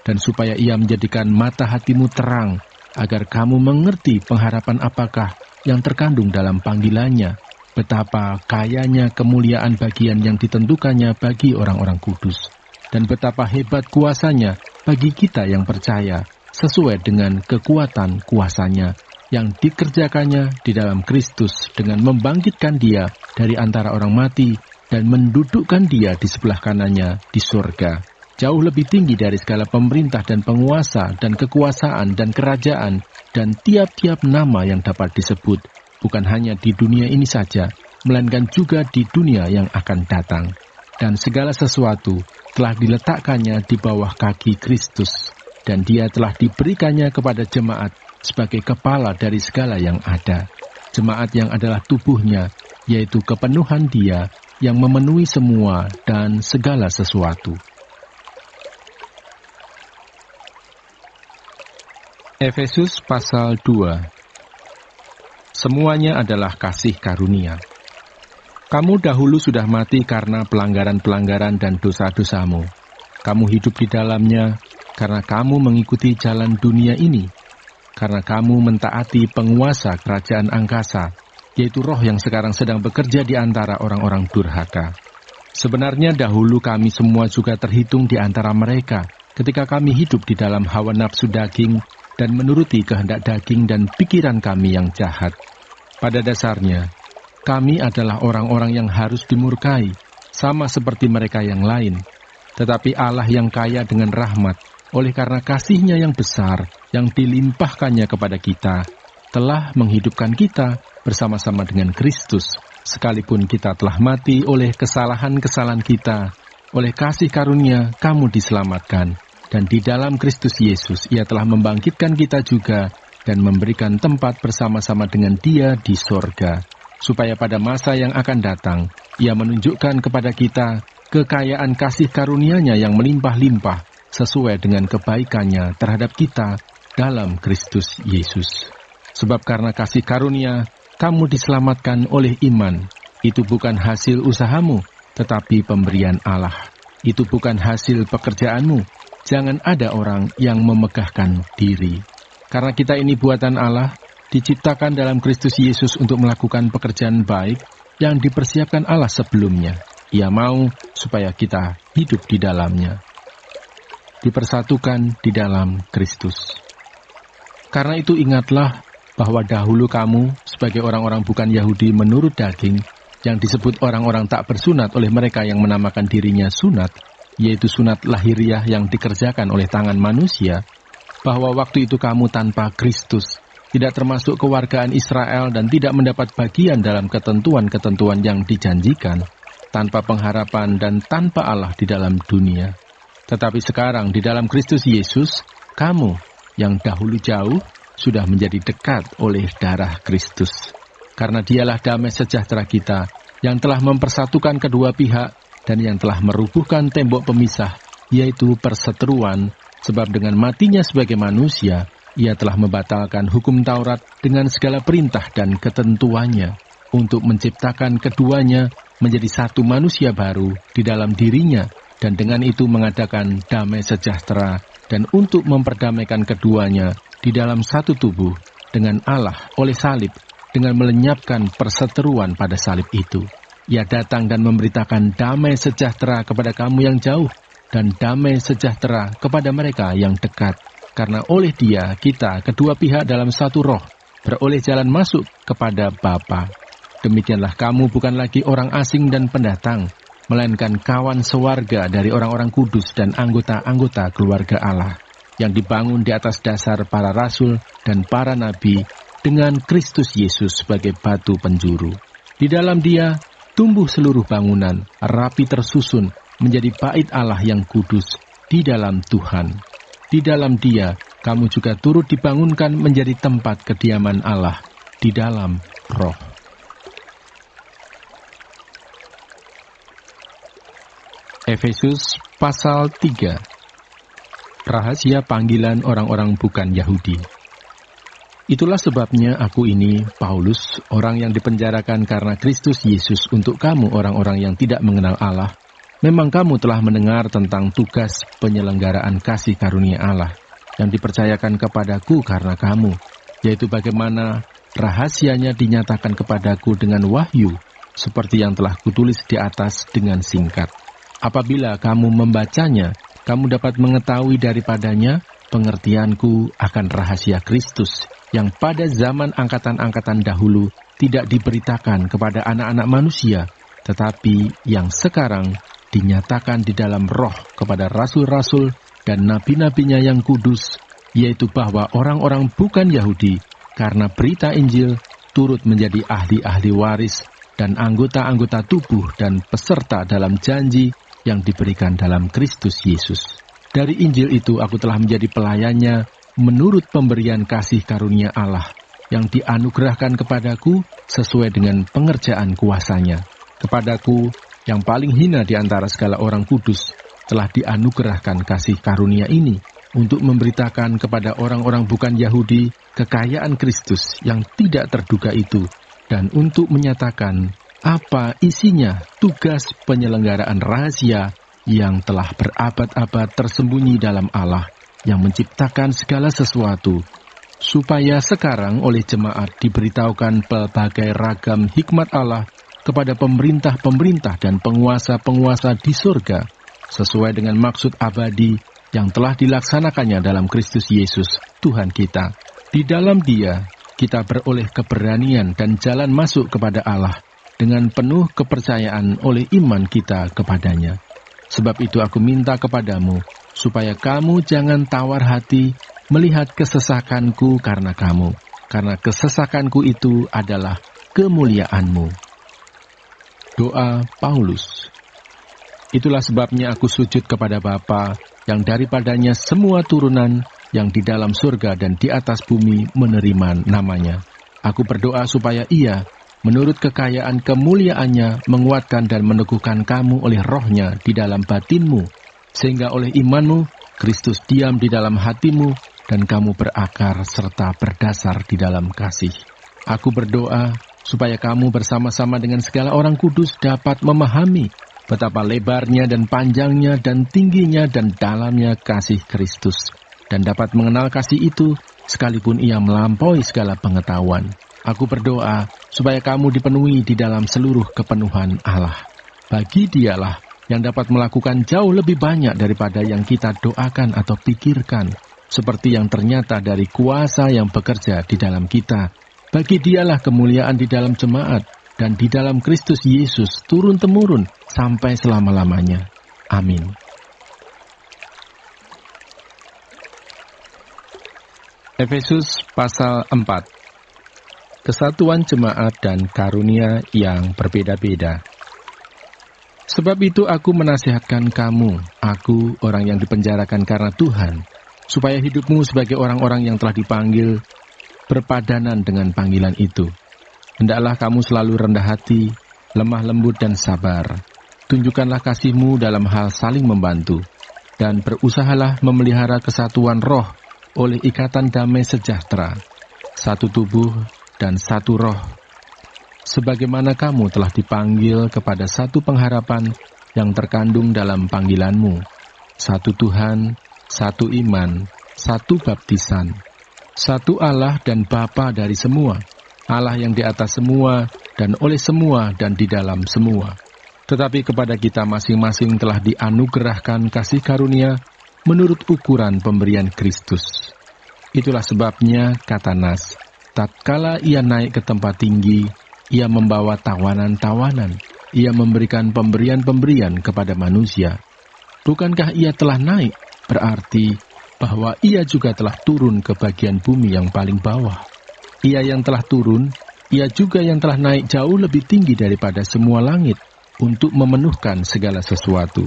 dan supaya Ia menjadikan mata hatimu terang, agar kamu mengerti pengharapan apakah yang terkandung dalam panggilannya, betapa kayanya kemuliaan bagian yang ditentukannya bagi orang-orang kudus, dan betapa hebat kuasanya bagi kita yang percaya, sesuai dengan kekuatan kuasanya yang dikerjakannya di dalam Kristus dengan membangkitkan dia dari antara orang mati dan mendudukkan dia di sebelah kanannya di surga, jauh lebih tinggi dari segala pemerintah dan penguasa dan kekuasaan dan kerajaan dan tiap-tiap nama yang dapat disebut, bukan hanya di dunia ini saja, melainkan juga di dunia yang akan datang. Dan segala sesuatu telah diletakkannya di bawah kaki Kristus, dan dia telah diberikannya kepada jemaat sebagai kepala dari segala yang ada. Jemaat yang adalah tubuhnya, yaitu kepenuhan dia yang memenuhi semua dan segala sesuatu. Efesus pasal 2. Semuanya adalah kasih karunia. Kamu dahulu sudah mati karena pelanggaran-pelanggaran dan dosa-dosamu. Kamu hidup di dalamnya karena kamu mengikuti jalan dunia ini, karena kamu mentaati penguasa kerajaan angkasa, yaitu roh yang sekarang sedang bekerja di antara orang-orang durhaka. Sebenarnya dahulu kami semua juga terhitung di antara mereka, ketika kami hidup di dalam hawa nafsu daging dan menuruti kehendak daging dan pikiran kami yang jahat. Pada dasarnya, kami adalah orang-orang yang harus dimurkai, sama seperti mereka yang lain. Tetapi Allah yang kaya dengan rahmat, oleh karena kasih-Nya yang besar, yang dilimpahkannya kepada kita, telah menghidupkan kita bersama-sama dengan Kristus, sekalipun kita telah mati oleh kesalahan-kesalahan kita. Oleh kasih karunia, kamu diselamatkan, dan di dalam Kristus Yesus, Ia telah membangkitkan kita juga, dan memberikan tempat bersama-sama dengan Dia di sorga, supaya pada masa yang akan datang, Ia menunjukkan kepada kita kekayaan kasih karunia-Nya yang melimpah-limpah, sesuai dengan kebaikan-Nya terhadap kita dalam Kristus Yesus. Sebab karena kasih karunia, kamu diselamatkan oleh iman. Itu bukan hasil usahamu, tetapi pemberian Allah. Itu bukan hasil pekerjaanmu. Jangan ada orang yang memegahkan diri. Karena kita ini buatan Allah, diciptakan dalam Kristus Yesus untuk melakukan pekerjaan baik yang dipersiapkan Allah sebelumnya. Ia mau supaya kita hidup di dalamnya, dipersatukan di dalam Kristus. Karena itu ingatlah bahwa dahulu kamu sebagai orang-orang bukan Yahudi menurut daging, yang disebut orang-orang tak bersunat oleh mereka yang menamakan dirinya sunat, yaitu sunat lahiriah yang dikerjakan oleh tangan manusia, bahwa waktu itu kamu tanpa Kristus, tidak termasuk kewargaan Israel dan tidak mendapat bagian dalam ketentuan-ketentuan yang dijanjikan, tanpa pengharapan dan tanpa Allah di dalam dunia. Tetapi sekarang di dalam Kristus Yesus, kamu yang dahulu jauh sudah menjadi dekat oleh darah Kristus. Karena Dialah damai sejahtera kita, yang telah mempersatukan kedua pihak dan yang telah merubuhkan tembok pemisah, yaitu perseteruan, sebab dengan matinya sebagai manusia, Ia telah membatalkan hukum Taurat dengan segala perintah dan ketentuannya, untuk menciptakan keduanya menjadi satu manusia baru di dalam dirinya, dan dengan itu mengadakan damai sejahtera, dan untuk memperdamaikan keduanya di dalam satu tubuh dengan Allah oleh salib, dengan melenyapkan perseteruan pada salib itu. Ia datang dan memberitakan damai sejahtera kepada kamu yang jauh, dan damai sejahtera kepada mereka yang dekat. Karena oleh Dia, kita, kedua pihak dalam satu roh, beroleh jalan masuk kepada Bapa. Demikianlah kamu bukan lagi orang asing dan pendatang, melainkan kawan sewarga dari orang-orang kudus dan anggota-anggota keluarga Allah, yang dibangun di atas dasar para rasul dan para nabi, dengan Kristus Yesus sebagai batu penjuru. Di dalam Dia, tumbuh seluruh bangunan, rapi tersusun, menjadi bait Allah yang kudus, di dalam Tuhan. Di dalam Dia, kamu juga turut dibangunkan menjadi tempat kediaman Allah, di dalam Roh. Efesus pasal 3. Rahasia panggilan orang-orang bukan Yahudi. Itulah sebabnya aku ini, Paulus, orang yang dipenjarakan karena Kristus Yesus untuk kamu orang-orang yang tidak mengenal Allah. Memang kamu telah mendengar tentang tugas penyelenggaraan kasih karunia Allah yang dipercayakan kepadaku karena kamu, yaitu bagaimana rahasianya dinyatakan kepadaku dengan wahyu, seperti yang telah kutulis di atas dengan singkat. Apabila kamu membacanya, kamu dapat mengetahui daripadanya pengertianku akan rahasia Kristus, yang pada zaman angkatan-angkatan dahulu tidak diberitakan kepada anak-anak manusia, tetapi yang sekarang dinyatakan di dalam Roh kepada rasul-rasul dan nabi-nabinya yang kudus, yaitu bahwa orang-orang bukan Yahudi karena berita Injil turut menjadi ahli-ahli waris dan anggota-anggota tubuh dan peserta dalam janji yang diberikan dalam Kristus Yesus. Dari Injil itu aku telah menjadi pelayannya menurut pemberian kasih karunia Allah yang dianugerahkan kepadaku sesuai dengan pengerjaan kuasanya. Kepadaku yang paling hina di antara segala orang kudus telah dianugerahkan kasih karunia ini untuk memberitakan kepada orang-orang bukan Yahudi kekayaan Kristus yang tidak terduga itu, dan untuk menyatakan apa isinya tugas penyelenggaraan rahasia yang telah berabad-abad tersembunyi dalam Allah yang menciptakan segala sesuatu, supaya sekarang oleh jemaat diberitahukan pelbagai ragam hikmat Allah kepada pemerintah-pemerintah dan penguasa-penguasa di surga, sesuai dengan maksud abadi yang telah dilaksanakannya dalam Kristus Yesus, Tuhan kita. Di dalam Dia, kita beroleh keberanian dan jalan masuk kepada Allah dengan penuh kepercayaan oleh iman kita kepadanya. Sebab itu aku minta kepadamu, supaya kamu jangan tawar hati melihat kesesakanku karena kamu, karena kesesakanku itu adalah kemuliaanmu. Doa Paulus. Itulah sebabnya aku sujud kepada Bapa, yang daripadanya semua turunan yang di dalam surga dan di atas bumi menerima namanya. Aku berdoa supaya Ia, menurut kekayaan kemuliaannya, menguatkan dan meneguhkan kamu oleh Roh-Nya di dalam batinmu, sehingga oleh imanmu, Kristus diam di dalam hatimu, dan kamu berakar serta berdasar di dalam kasih. Aku berdoa supaya kamu bersama-sama dengan segala orang kudus dapat memahami betapa lebarnya dan panjangnya dan tingginya dan dalamnya kasih Kristus, dan dapat mengenal kasih itu sekalipun ia melampaui segala pengetahuan. Aku berdoa supaya kamu dipenuhi di dalam seluruh kepenuhan Allah. Bagi Dialah yang dapat melakukan jauh lebih banyak daripada yang kita doakan atau pikirkan, seperti yang ternyata dari kuasa yang bekerja di dalam kita. Bagi Dialah kemuliaan di dalam jemaat dan di dalam Kristus Yesus turun-temurun sampai selama-lamanya. Amin. Efesus pasal 4. Kesatuan jemaat dan karunia yang berbeda-beda. Sebab itu aku menasihatkan kamu, aku orang yang dipenjarakan karena Tuhan, supaya hidupmu sebagai orang-orang yang telah dipanggil berpadanan dengan panggilan itu. Hendaklah kamu selalu rendah hati, lemah lembut dan sabar. Tunjukkanlah kasihmu dalam hal saling membantu, dan berusahalah memelihara kesatuan roh oleh ikatan damai sejahtera, satu tubuh dan satu roh. Sebagaimana kamu telah dipanggil kepada satu pengharapan yang terkandung dalam panggilanmu, satu Tuhan, satu iman, satu baptisan, satu Allah dan Bapa dari semua, Allah yang di atas semua dan oleh semua dan di dalam semua. Tetapi kepada kita masing-masing telah dianugerahkan kasih karunia menurut ukuran pemberian Kristus. Itulah sebabnya, kata Nas, tatkala ia naik ke tempat tinggi, ia membawa tawanan-tawanan, ia memberikan pemberian-pemberian kepada manusia. Bukankah ia telah naik, berarti bahwa ia juga telah turun ke bagian bumi yang paling bawah. Ia yang telah turun, ia juga yang telah naik jauh lebih tinggi daripada semua langit untuk memenuhkan segala sesuatu.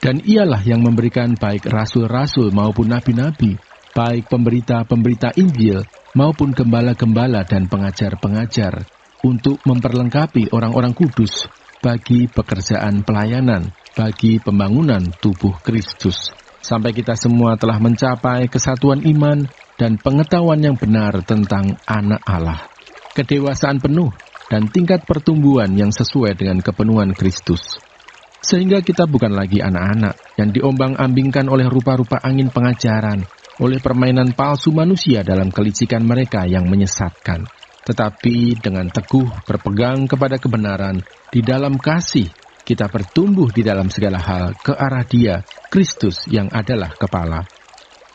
Dan ialah yang memberikan baik rasul-rasul maupun nabi-nabi, baik pemberita-pemberita Injil maupun gembala-gembala dan pengajar-pengajar, untuk memperlengkapi orang-orang kudus bagi pekerjaan pelayanan, bagi pembangunan tubuh Kristus, sampai kita semua telah mencapai kesatuan iman dan pengetahuan yang benar tentang anak Allah, kedewasaan penuh dan tingkat pertumbuhan yang sesuai dengan kepenuhan Kristus. Sehingga kita bukan lagi anak-anak yang diombang-ambingkan oleh rupa-rupa angin pengajaran, oleh permainan palsu manusia dalam kelicikan mereka yang menyesatkan. Tetapi dengan teguh berpegang kepada kebenaran, di dalam kasih, kita bertumbuh di dalam segala hal ke arah Dia, Kristus yang adalah kepala.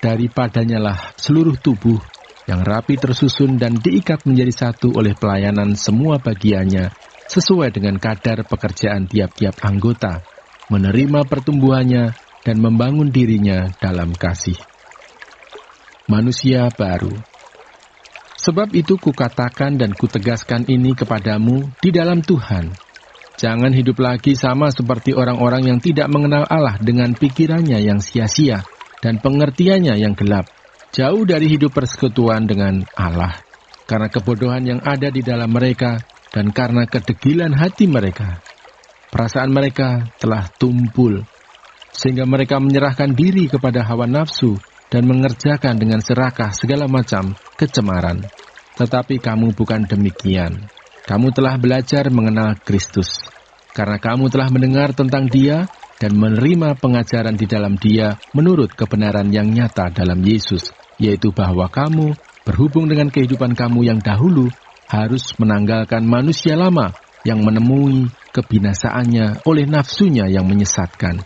Daripadanya lah seluruh tubuh, yang rapi tersusun dan diikat menjadi satu oleh pelayanan semua bagiannya, sesuai dengan kadar pekerjaan tiap-tiap anggota, menerima pertumbuhannya dan membangun dirinya dalam kasih. Manusia baru. Sebab itu kukatakan dan kutegaskan ini kepadamu di dalam Tuhan. Jangan hidup lagi sama seperti orang-orang yang tidak mengenal Allah dengan pikirannya yang sia-sia dan pengertiannya yang gelap, jauh dari hidup persekutuan dengan Allah, karena kebodohan yang ada di dalam mereka dan karena kedegilan hati mereka. Perasaan mereka telah tumpul, sehingga mereka menyerahkan diri kepada hawa nafsu dan mengerjakan dengan serakah segala macam kecemaran. Tetapi kamu bukan demikian. Kamu telah belajar mengenal Kristus, karena kamu telah mendengar tentang Dia dan menerima pengajaran di dalam Dia menurut kebenaran yang nyata dalam Yesus, yaitu bahwa kamu, berhubung dengan kehidupan kamu yang dahulu, harus menanggalkan manusia lama yang menemui kebinasaannya oleh nafsunya yang menyesatkan,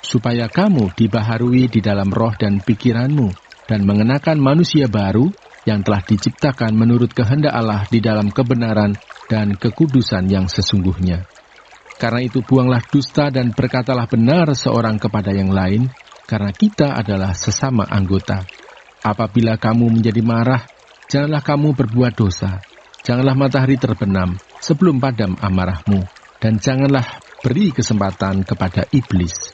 supaya kamu dibaharui di dalam roh dan pikiranmu, dan mengenakan manusia baru yang telah diciptakan menurut kehendak Allah di dalam kebenaran dan kekudusan yang sesungguhnya. Karena itu buanglah dusta dan berkatalah benar seorang kepada yang lain, karena kita adalah sesama anggota. Apabila kamu menjadi marah, janganlah kamu berbuat dosa. Janganlah matahari terbenam sebelum padam amarahmu, dan janganlah beri kesempatan kepada iblis.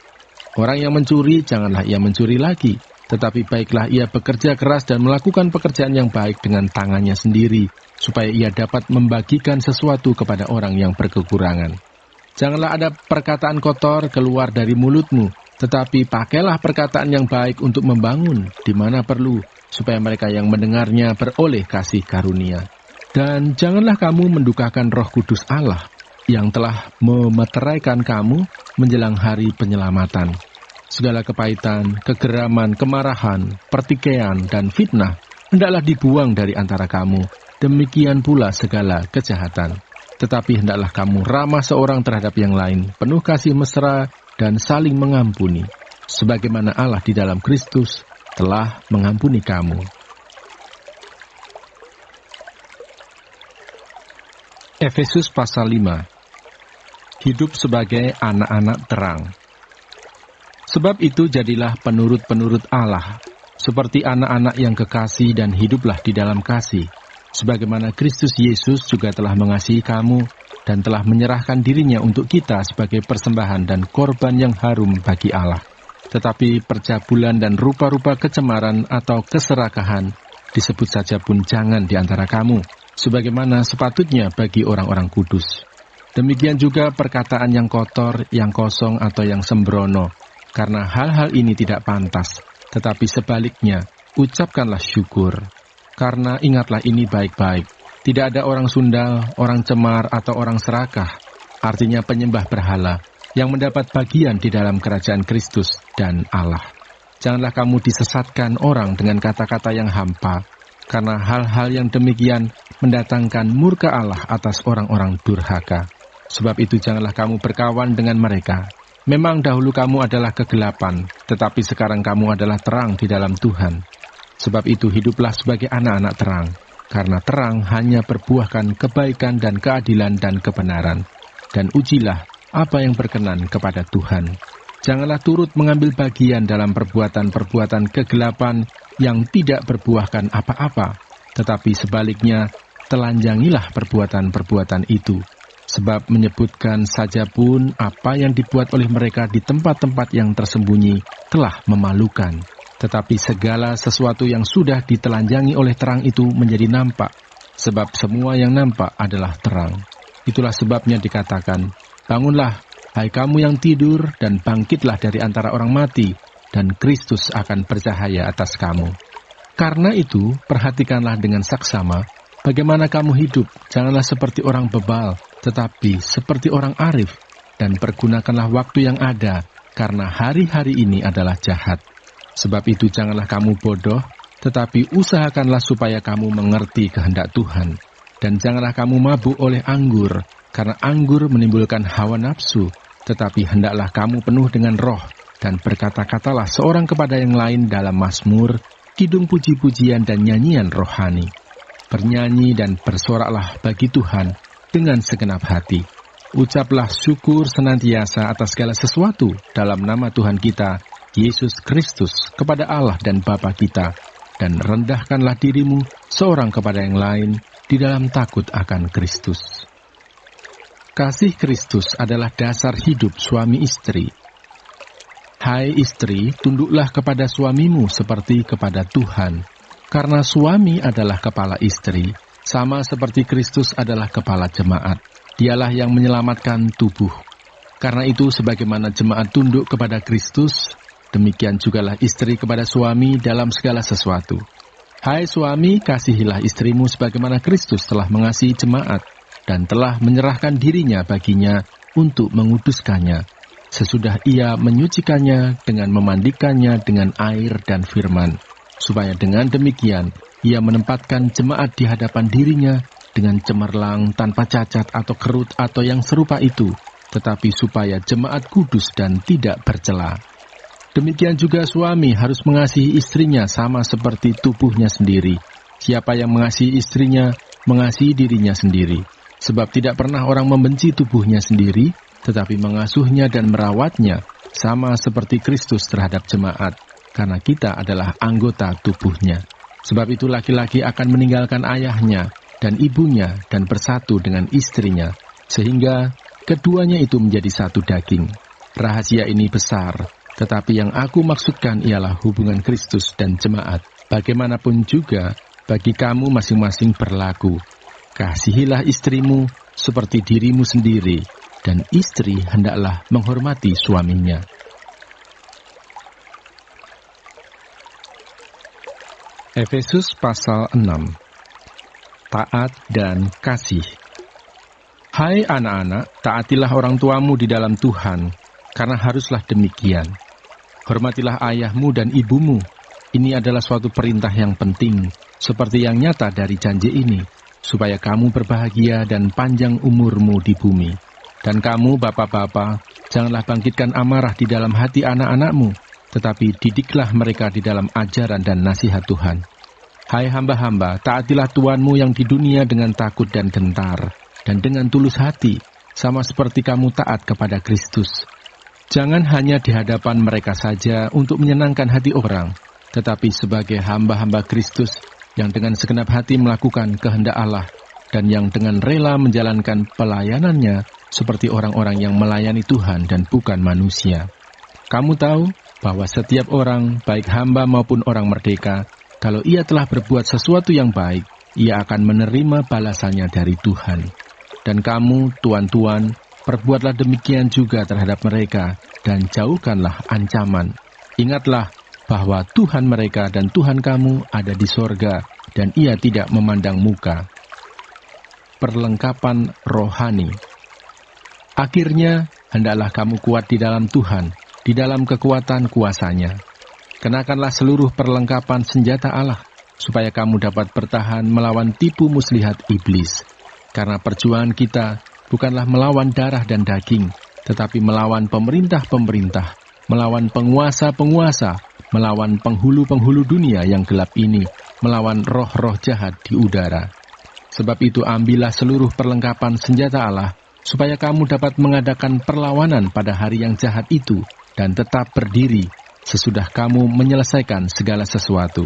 Orang yang mencuri, janganlah ia mencuri lagi, tetapi baiklah ia bekerja keras dan melakukan pekerjaan yang baik dengan tangannya sendiri, supaya ia dapat membagikan sesuatu kepada orang yang berkekurangan. Janganlah ada perkataan kotor keluar dari mulutmu, tetapi pakailah perkataan yang baik untuk membangun di mana perlu, supaya mereka yang mendengarnya beroleh kasih karunia. Dan janganlah kamu mendukakan Roh Kudus Allah, yang telah memeteraikan kamu menjelang hari penyelamatan. Segala kepahitan, kegeraman, kemarahan, pertikaian, dan fitnah hendaklah dibuang dari antara kamu, demikian pula segala kejahatan. Tetapi hendaklah kamu ramah seorang terhadap yang lain, penuh kasih mesra dan saling mengampuni, sebagaimana Allah di dalam Kristus telah mengampuni kamu. Efesus pasal 5. Hidup sebagai anak-anak terang. Sebab itu jadilah penurut-penurut Allah, seperti anak-anak yang kekasih dan hiduplah di dalam kasih, sebagaimana Kristus Yesus juga telah mengasihi kamu dan telah menyerahkan dirinya untuk kita sebagai persembahan dan korban yang harum bagi Allah. Tetapi percabulan dan rupa-rupa kecemaran atau keserakahan disebut saja pun jangan di antara kamu, sebagaimana sepatutnya bagi orang-orang kudus. Demikian juga perkataan yang kotor, yang kosong, atau yang sembrono, karena hal-hal ini tidak pantas, tetapi sebaliknya, ucapkanlah syukur. Karena ingatlah ini baik-baik, tidak ada orang sundal, orang cemar, atau orang serakah, artinya penyembah berhala, yang mendapat bagian di dalam kerajaan Kristus dan Allah. Janganlah kamu disesatkan orang dengan kata-kata yang hampa, karena hal-hal yang demikian mendatangkan murka Allah atas orang-orang durhaka. Sebab itu janganlah kamu berkawan dengan mereka. Memang dahulu kamu adalah kegelapan, tetapi sekarang kamu adalah terang di dalam Tuhan. Sebab itu hiduplah sebagai anak-anak terang, karena terang hanya berbuahkan kebaikan dan keadilan dan kebenaran. Dan ujilah apa yang berkenan kepada Tuhan. Janganlah turut mengambil bagian dalam perbuatan-perbuatan kegelapan yang tidak berbuahkan apa-apa, tetapi sebaliknya telanjangilah perbuatan-perbuatan itu. Sebab menyebutkan saja pun apa yang dibuat oleh mereka di tempat-tempat yang tersembunyi telah memalukan. Tetapi segala sesuatu yang sudah ditelanjangi oleh terang itu menjadi nampak, sebab semua yang nampak adalah terang. Itulah sebabnya dikatakan, bangunlah, hai kamu yang tidur, dan bangkitlah dari antara orang mati, dan Kristus akan bercahaya atas kamu. Karena itu, perhatikanlah dengan saksama, bagaimana kamu hidup, janganlah seperti orang bebal, tetapi seperti orang arif, dan pergunakanlah waktu yang ada, karena hari-hari ini adalah jahat. Sebab itu janganlah kamu bodoh, tetapi usahakanlah supaya kamu mengerti kehendak Tuhan. Dan janganlah kamu mabuk oleh anggur, karena anggur menimbulkan hawa nafsu, tetapi hendaklah kamu penuh dengan roh, dan berkata-katalah seorang kepada yang lain dalam mazmur, kidung puji-pujian dan nyanyian rohani. Bernyanyi dan bersoraklah bagi Tuhan dengan segenap hati. Ucaplah syukur senantiasa atas segala sesuatu dalam nama Tuhan kita, Yesus Kristus, kepada Allah dan Bapa kita, dan rendahkanlah dirimu seorang kepada yang lain di dalam takut akan Kristus. Kasih Kristus adalah dasar hidup suami istri. Hai istri, tunduklah kepada suamimu seperti kepada Tuhan, karena suami adalah kepala istri, sama seperti Kristus adalah kepala jemaat. Dialah yang menyelamatkan tubuh. Karena itu, sebagaimana jemaat tunduk kepada Kristus, demikian jugalah istri kepada suami dalam segala sesuatu. Hai suami, kasihilah istrimu sebagaimana Kristus telah mengasihi jemaat dan telah menyerahkan dirinya baginya untuk menguduskannya, sesudah ia menyucikannya dengan memandikannya dengan air dan firman, supaya dengan demikian ia menempatkan jemaat di hadapan dirinya dengan cemerlang, tanpa cacat atau kerut atau yang serupa itu, tetapi supaya jemaat kudus dan tidak bercela. Demikian juga suami harus mengasihi istrinya sama seperti tubuhnya sendiri. Siapa yang mengasihi istrinya, mengasihi dirinya sendiri. Sebab tidak pernah orang membenci tubuhnya sendiri, tetapi mengasuhnya dan merawatnya, sama seperti Kristus terhadap jemaat, karena kita adalah anggota tubuhnya. Sebab itu laki-laki akan meninggalkan ayahnya dan ibunya dan bersatu dengan istrinya, sehingga keduanya itu menjadi satu daging. Rahasia ini besar, tetapi yang aku maksudkan ialah hubungan Kristus dan jemaat. Bagaimanapun juga, bagi kamu masing-masing berlaku. Kasihilah istrimu seperti dirimu sendiri, dan istri hendaklah menghormati suaminya. Efesus pasal 6. Taat dan kasih. Hai anak-anak, taatilah orang tuamu di dalam Tuhan, karena haruslah demikian. Hormatilah ayahmu dan ibumu. Ini adalah suatu perintah yang penting, seperti yang nyata dari janji ini, supaya kamu berbahagia dan panjang umurmu di bumi. Dan kamu, bapak-bapak, janganlah bangkitkan amarah di dalam hati anak-anakmu, tetapi didiklah mereka di dalam ajaran dan nasihat Tuhan. Hai hamba-hamba, taatilah Tuanmu yang di dunia dengan takut dan gentar, dan dengan tulus hati, sama seperti kamu taat kepada Kristus. Jangan hanya di hadapan mereka saja untuk menyenangkan hati orang, tetapi sebagai hamba-hamba Kristus yang dengan segenap hati melakukan kehendak Allah, dan yang dengan rela menjalankan pelayanannya seperti orang-orang yang melayani Tuhan dan bukan manusia. Kamu tahu bahwa setiap orang, baik hamba maupun orang merdeka, kalau ia telah berbuat sesuatu yang baik, ia akan menerima balasannya dari Tuhan. Dan kamu, tuan-tuan, perbuatlah demikian juga terhadap mereka, dan jauhkanlah ancaman. Ingatlah bahwa Tuhan mereka dan Tuhan kamu ada di sorga, dan ia tidak memandang muka. Perlengkapan rohani. Akhirnya, hendaklah kamu kuat di dalam Tuhan, di dalam kekuatan kuasa-Nya. Kenakanlah seluruh perlengkapan senjata Allah, supaya kamu dapat bertahan melawan tipu muslihat iblis. Karena perjuangan kita bukanlah melawan darah dan daging, tetapi melawan pemerintah-pemerintah, melawan penguasa-penguasa, melawan penghulu-penghulu dunia yang gelap ini, melawan roh-roh jahat di udara. Sebab itu ambillah seluruh perlengkapan senjata Allah, supaya kamu dapat mengadakan perlawanan pada hari yang jahat itu, dan tetap berdiri, sesudah kamu menyelesaikan segala sesuatu.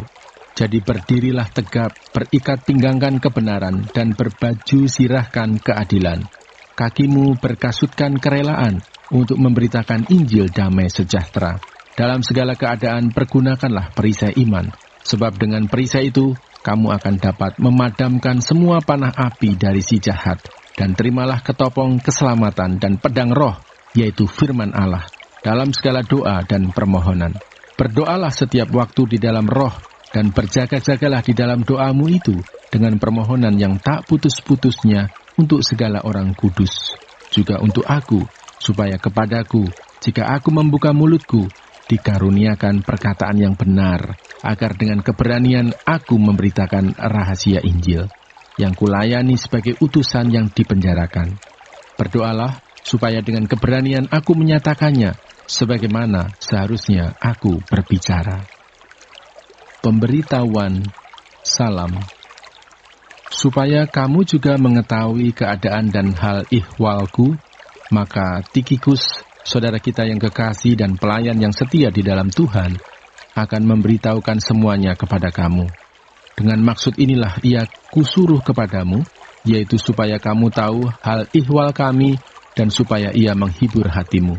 Jadi berdirilah tegap, berikat pinggangkan kebenaran, dan berbaju sirahkan keadilan. Kakimu berkasutkan kerelaan untuk memberitakan Injil damai sejahtera. Dalam segala keadaan pergunakanlah perisai iman, sebab dengan perisai itu kamu akan dapat memadamkan semua panah api dari si jahat. Dan terimalah ketopong keselamatan dan pedang roh, yaitu firman Allah, dalam segala doa dan permohonan. Berdoalah setiap waktu di dalam roh, dan berjaga-jagalah di dalam doamu itu dengan permohonan yang tak putus-putusnya untuk segala orang kudus, juga untuk aku, supaya kepadaku, jika aku membuka mulutku, dikaruniakan perkataan yang benar, agar dengan keberanian aku memberitakan rahasia Injil, yang kulayani sebagai utusan yang dipenjarakan. Berdoalah supaya dengan keberanian aku menyatakannya, sebagaimana seharusnya aku berbicara. pemberitahuan salam. Supaya kamu juga mengetahui keadaan dan hal ihwalku, maka Tikhikus, saudara kita yang kekasih dan pelayan yang setia di dalam Tuhan, akan memberitahukan semuanya kepada kamu. Dengan maksud inilah ia kusuruh kepadamu, yaitu supaya kamu tahu hal ihwal kami dan supaya ia menghibur hatimu.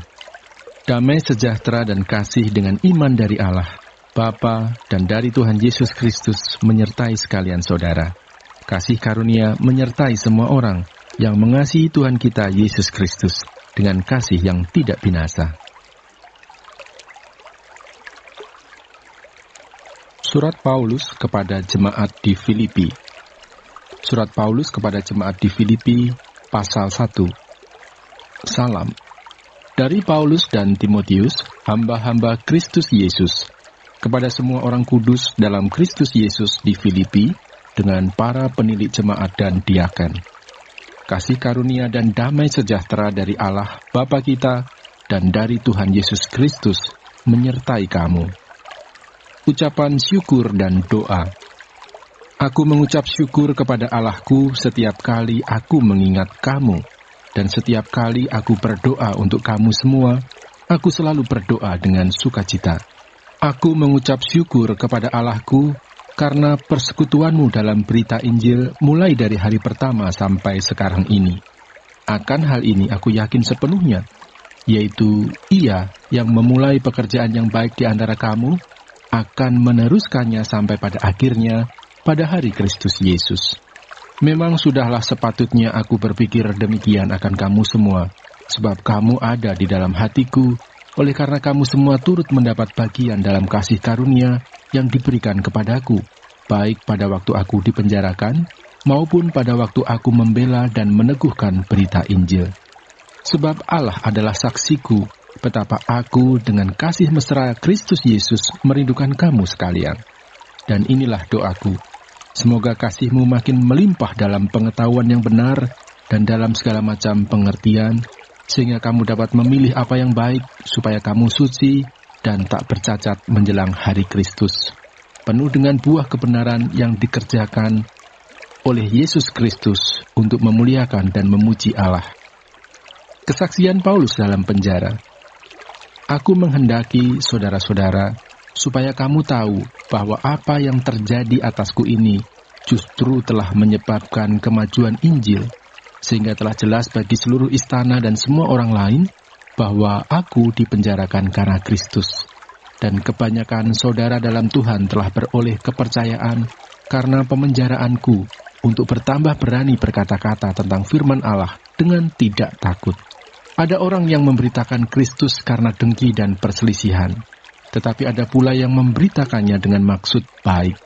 Damai sejahtera dan kasih dengan iman dari Allah, Bapa dan dari Tuhan Yesus Kristus menyertai sekalian saudara. Kasih karunia menyertai semua orang yang mengasihi Tuhan kita Yesus Kristus dengan kasih yang tidak binasa. Surat Paulus kepada jemaat di Filipi. Surat Paulus kepada jemaat di Filipi, pasal 1. Salam. Dari Paulus dan Timotius, hamba-hamba Kristus Yesus, kepada semua orang kudus dalam Kristus Yesus di Filipi, dengan para penilik jemaat dan diaken. Kasih karunia dan damai sejahtera dari Allah Bapa kita dan dari Tuhan Yesus Kristus menyertai kamu. Ucapan syukur dan doa. Aku mengucap syukur kepada Allahku setiap kali aku mengingat kamu, dan setiap kali aku berdoa untuk kamu semua, aku selalu berdoa dengan sukacita. Aku mengucap syukur kepada Allahku karena persekutuanmu dalam berita Injil mulai dari hari pertama sampai sekarang ini. Akan hal ini aku yakin sepenuhnya, yaitu Ia yang memulai pekerjaan yang baik di antara kamu, akan meneruskannya sampai pada akhirnya, pada hari Kristus Yesus. Memang sudahlah sepatutnya aku berpikir demikian akan kamu semua, sebab kamu ada di dalam hatiku, oleh karena kamu semua turut mendapat bagian dalam kasih karunia yang diberikan kepadaku, baik pada waktu aku dipenjarakan, maupun pada waktu aku membela dan meneguhkan berita Injil. Sebab Allah adalah saksiku, betapa aku dengan kasih mesra Kristus Yesus merindukan kamu sekalian. Dan inilah doaku, semoga kasihmu makin melimpah dalam pengetahuan yang benar dan dalam segala macam pengertian, sehingga kamu dapat memilih apa yang baik, supaya kamu suci dan tak bercacat menjelang hari Kristus, penuh dengan buah kebenaran yang dikerjakan oleh Yesus Kristus untuk memuliakan dan memuji Allah. Kesaksian Paulus dalam penjara. Aku menghendaki saudara-saudara, supaya kamu tahu bahwa apa yang terjadi atasku ini justru telah menyebabkan kemajuan Injil, sehingga telah jelas bagi seluruh istana dan semua orang lain bahwa aku dipenjarakan karena Kristus. Dan kebanyakan saudara dalam Tuhan telah beroleh kepercayaan karena pemenjaraanku untuk bertambah berani berkata-kata tentang firman Allah dengan tidak takut. Ada orang yang memberitakan Kristus karena dengki dan perselisihan, tetapi ada pula yang memberitakannya dengan maksud baik.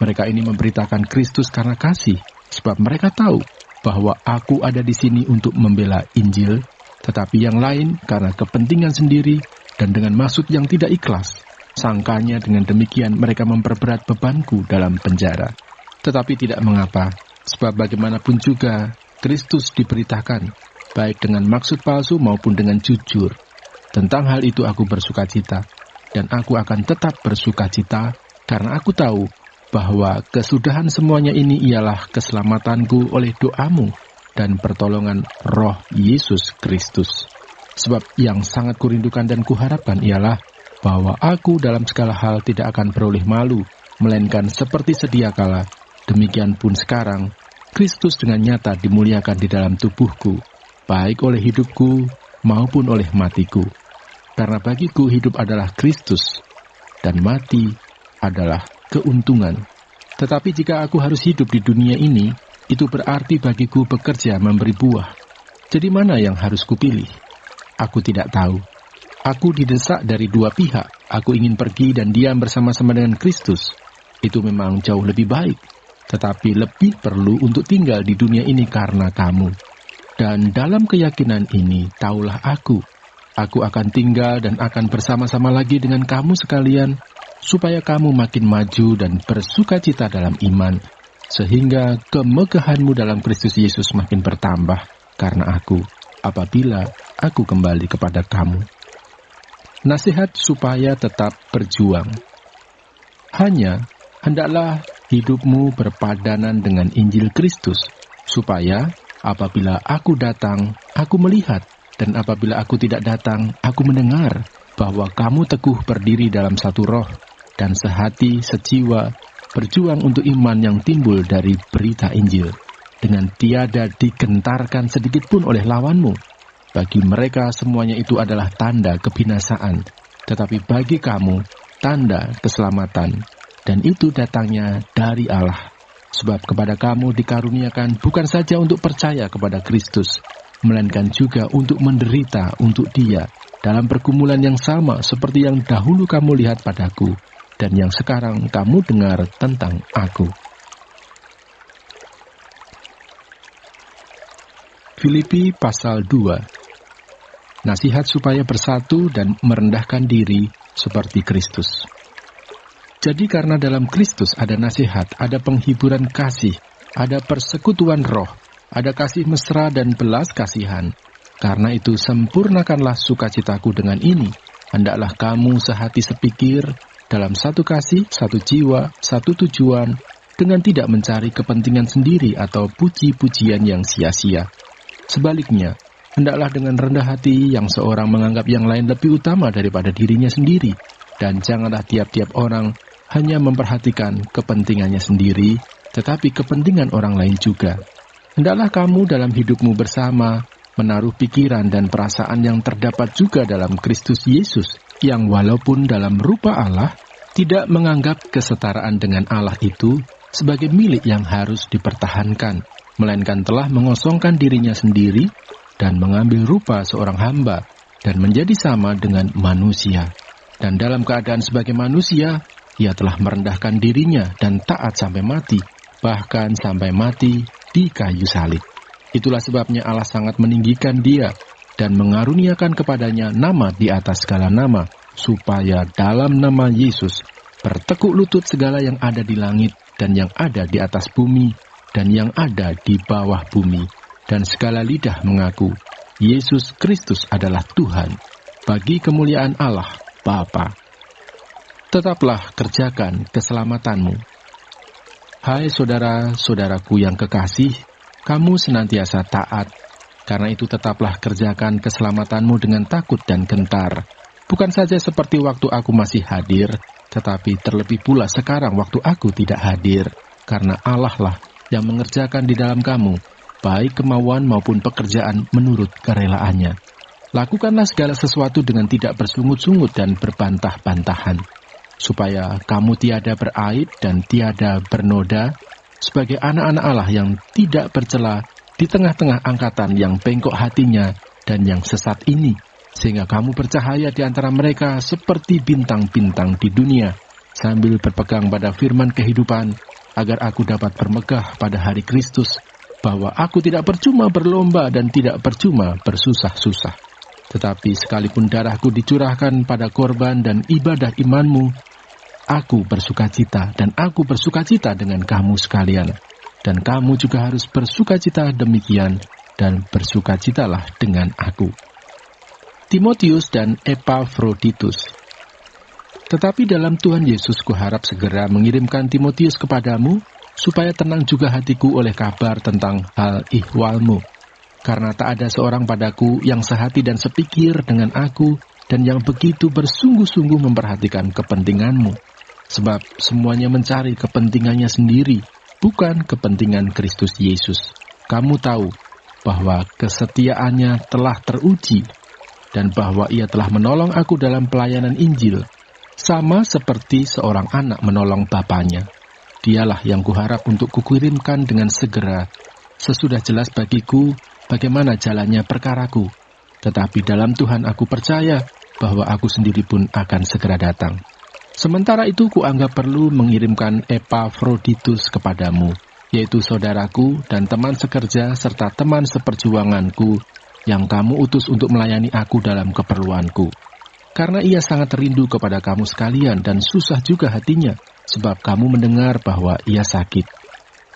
Mereka ini memberitakan Kristus karena kasih, sebab mereka tahu bahwa aku ada di sini untuk membela Injil, tetapi yang lain karena kepentingan sendiri dan dengan maksud yang tidak ikhlas. Sangkanya dengan demikian mereka memperberat bebanku dalam penjara. Tetapi tidak mengapa, sebab bagaimanapun juga Kristus diberitakan, baik dengan maksud palsu maupun dengan jujur. Tentang hal itu aku bersukacita, dan aku akan tetap bersukacita, karena aku tahu bahwa kesudahan semuanya ini ialah keselamatanku oleh doamu dan pertolongan Roh Yesus Kristus. Sebab yang sangat kurindukan dan kuharapkan ialah bahwa aku dalam segala hal tidak akan beroleh malu, melainkan seperti sedia kala, demikian pun sekarang, Kristus dengan nyata dimuliakan di dalam tubuhku, baik oleh hidupku maupun oleh matiku. Karena bagiku hidup adalah Kristus, dan mati adalah keuntungan. Tetapi jika aku harus hidup di dunia ini, itu berarti bagiku bekerja memberi buah. Jadi mana yang harus kupilih? Aku tidak tahu. Aku didesak dari dua pihak. Aku ingin pergi dan diam bersama-sama dengan Kristus. Itu memang jauh lebih baik. Tetapi lebih perlu untuk tinggal di dunia ini karena kamu. Dan dalam keyakinan ini, taulah aku akan tinggal dan akan bersama-sama lagi dengan kamu sekalian, supaya kamu makin maju dan bersukacita dalam iman, sehingga kemegahanmu dalam Kristus Yesus makin bertambah karena aku, apabila aku kembali kepada kamu. Nasihat supaya tetap berjuang. Hanya hendaklah hidupmu berpadanan dengan Injil Kristus, supaya apabila aku datang, aku melihat, dan apabila aku tidak datang, aku mendengar bahwa kamu teguh berdiri dalam satu roh, dan sehati, sejiwa, berjuang untuk iman yang timbul dari berita Injil, dengan tiada digentarkan sedikit pun oleh lawanmu. Bagi mereka semuanya itu adalah tanda kebinasaan, tetapi bagi kamu tanda keselamatan, dan itu datangnya dari Allah. Sebab kepada kamu dikaruniakan bukan saja untuk percaya kepada Kristus, melainkan juga untuk menderita untuk Dia, dalam pergumulan yang sama seperti yang dahulu kamu lihat padaku, dan yang sekarang kamu dengar tentang aku. Filipi pasal 2. Nasihat supaya bersatu dan merendahkan diri seperti Kristus. Jadi karena dalam Kristus ada nasihat, ada penghiburan kasih, ada persekutuan roh, ada kasih mesra dan belas kasihan. Karena itu sempurnakanlah sukacitaku dengan ini. Hendaklah kamu sehati sepikir, dalam satu kasih, satu jiwa, satu tujuan, dengan tidak mencari kepentingan sendiri atau puji-pujian yang sia-sia. Sebaliknya, hendaklah dengan rendah hati yang seorang menganggap yang lain lebih utama daripada dirinya sendiri, dan janganlah tiap-tiap orang hanya memperhatikan kepentingannya sendiri, tetapi kepentingan orang lain juga. Hendaklah kamu dalam hidupmu bersama menaruh pikiran dan perasaan yang terdapat juga dalam Kristus Yesus, yang walaupun dalam rupa Allah, tidak menganggap kesetaraan dengan Allah itu sebagai milik yang harus dipertahankan, melainkan telah mengosongkan dirinya sendiri dan mengambil rupa seorang hamba dan menjadi sama dengan manusia. Dan dalam keadaan sebagai manusia, ia telah merendahkan dirinya dan taat sampai mati, bahkan sampai mati di kayu salib. Itulah sebabnya Allah sangat meninggikan dia dan mengaruniakan kepadanya nama di atas segala nama, supaya dalam nama Yesus bertekuk lutut segala yang ada di langit dan yang ada di atas bumi dan yang ada di bawah bumi, dan segala lidah mengaku Yesus Kristus adalah Tuhan, bagi kemuliaan Allah Bapa. Tetaplah kerjakan keselamatanmu. Hai saudara-saudaraku yang kekasih, kamu senantiasa taat. Karena itu tetaplah kerjakan keselamatanmu dengan takut dan gentar. Bukan saja seperti waktu aku masih hadir, tetapi terlebih pula sekarang waktu aku tidak hadir. Karena Allah lah yang mengerjakan di dalam kamu, baik kemauan maupun pekerjaan menurut kerelaannya. Lakukanlah segala sesuatu dengan tidak bersungut-sungut dan berbantah-bantahan, supaya kamu tiada beraib dan tiada bernoda, sebagai anak-anak Allah yang tidak bercela di tengah-tengah angkatan yang bengkok hatinya dan yang sesat ini, sehingga kamu bercahaya di antara mereka seperti bintang-bintang di dunia, sambil berpegang pada firman kehidupan, agar aku dapat bermegah pada hari Kristus, bahwa aku tidak percuma berlomba dan tidak percuma bersusah-susah. Tetapi sekalipun darahku dicurahkan pada korban dan ibadah imanmu, aku bersukacita dan aku bersukacita dengan kamu sekalian. Dan kamu juga harus bersukacita demikian dan bersukacitalah dengan aku. Timotius dan Epafroditus. Tetapi dalam Tuhan Yesus kuharap segera mengirimkan Timotius kepadamu, supaya tenang juga hatiku oleh kabar tentang hal ihwalmu. Karena tak ada seorang padaku yang sehati dan sepikir dengan aku, dan yang begitu bersungguh-sungguh memperhatikan kepentinganmu. Sebab semuanya mencari kepentingannya sendiri, bukan kepentingan Kristus Yesus. Kamu tahu bahwa kesetiaannya telah teruji, dan bahwa ia telah menolong aku dalam pelayanan Injil, sama seperti seorang anak menolong bapaknya. Dialah yang kuharap untuk kukirimkan dengan segera, sesudah jelas bagiku bagaimana jalannya perkaraku. Tetapi dalam Tuhan aku percaya bahwa aku sendiri pun akan segera datang. Sementara itu kuanggap perlu mengirimkan Epafroditus kepadamu, yaitu saudaraku dan teman sekerja serta teman seperjuanganku, yang kamu utus untuk melayani aku dalam keperluanku. Karena ia sangat rindu kepada kamu sekalian dan susah juga hatinya, sebab kamu mendengar bahwa ia sakit.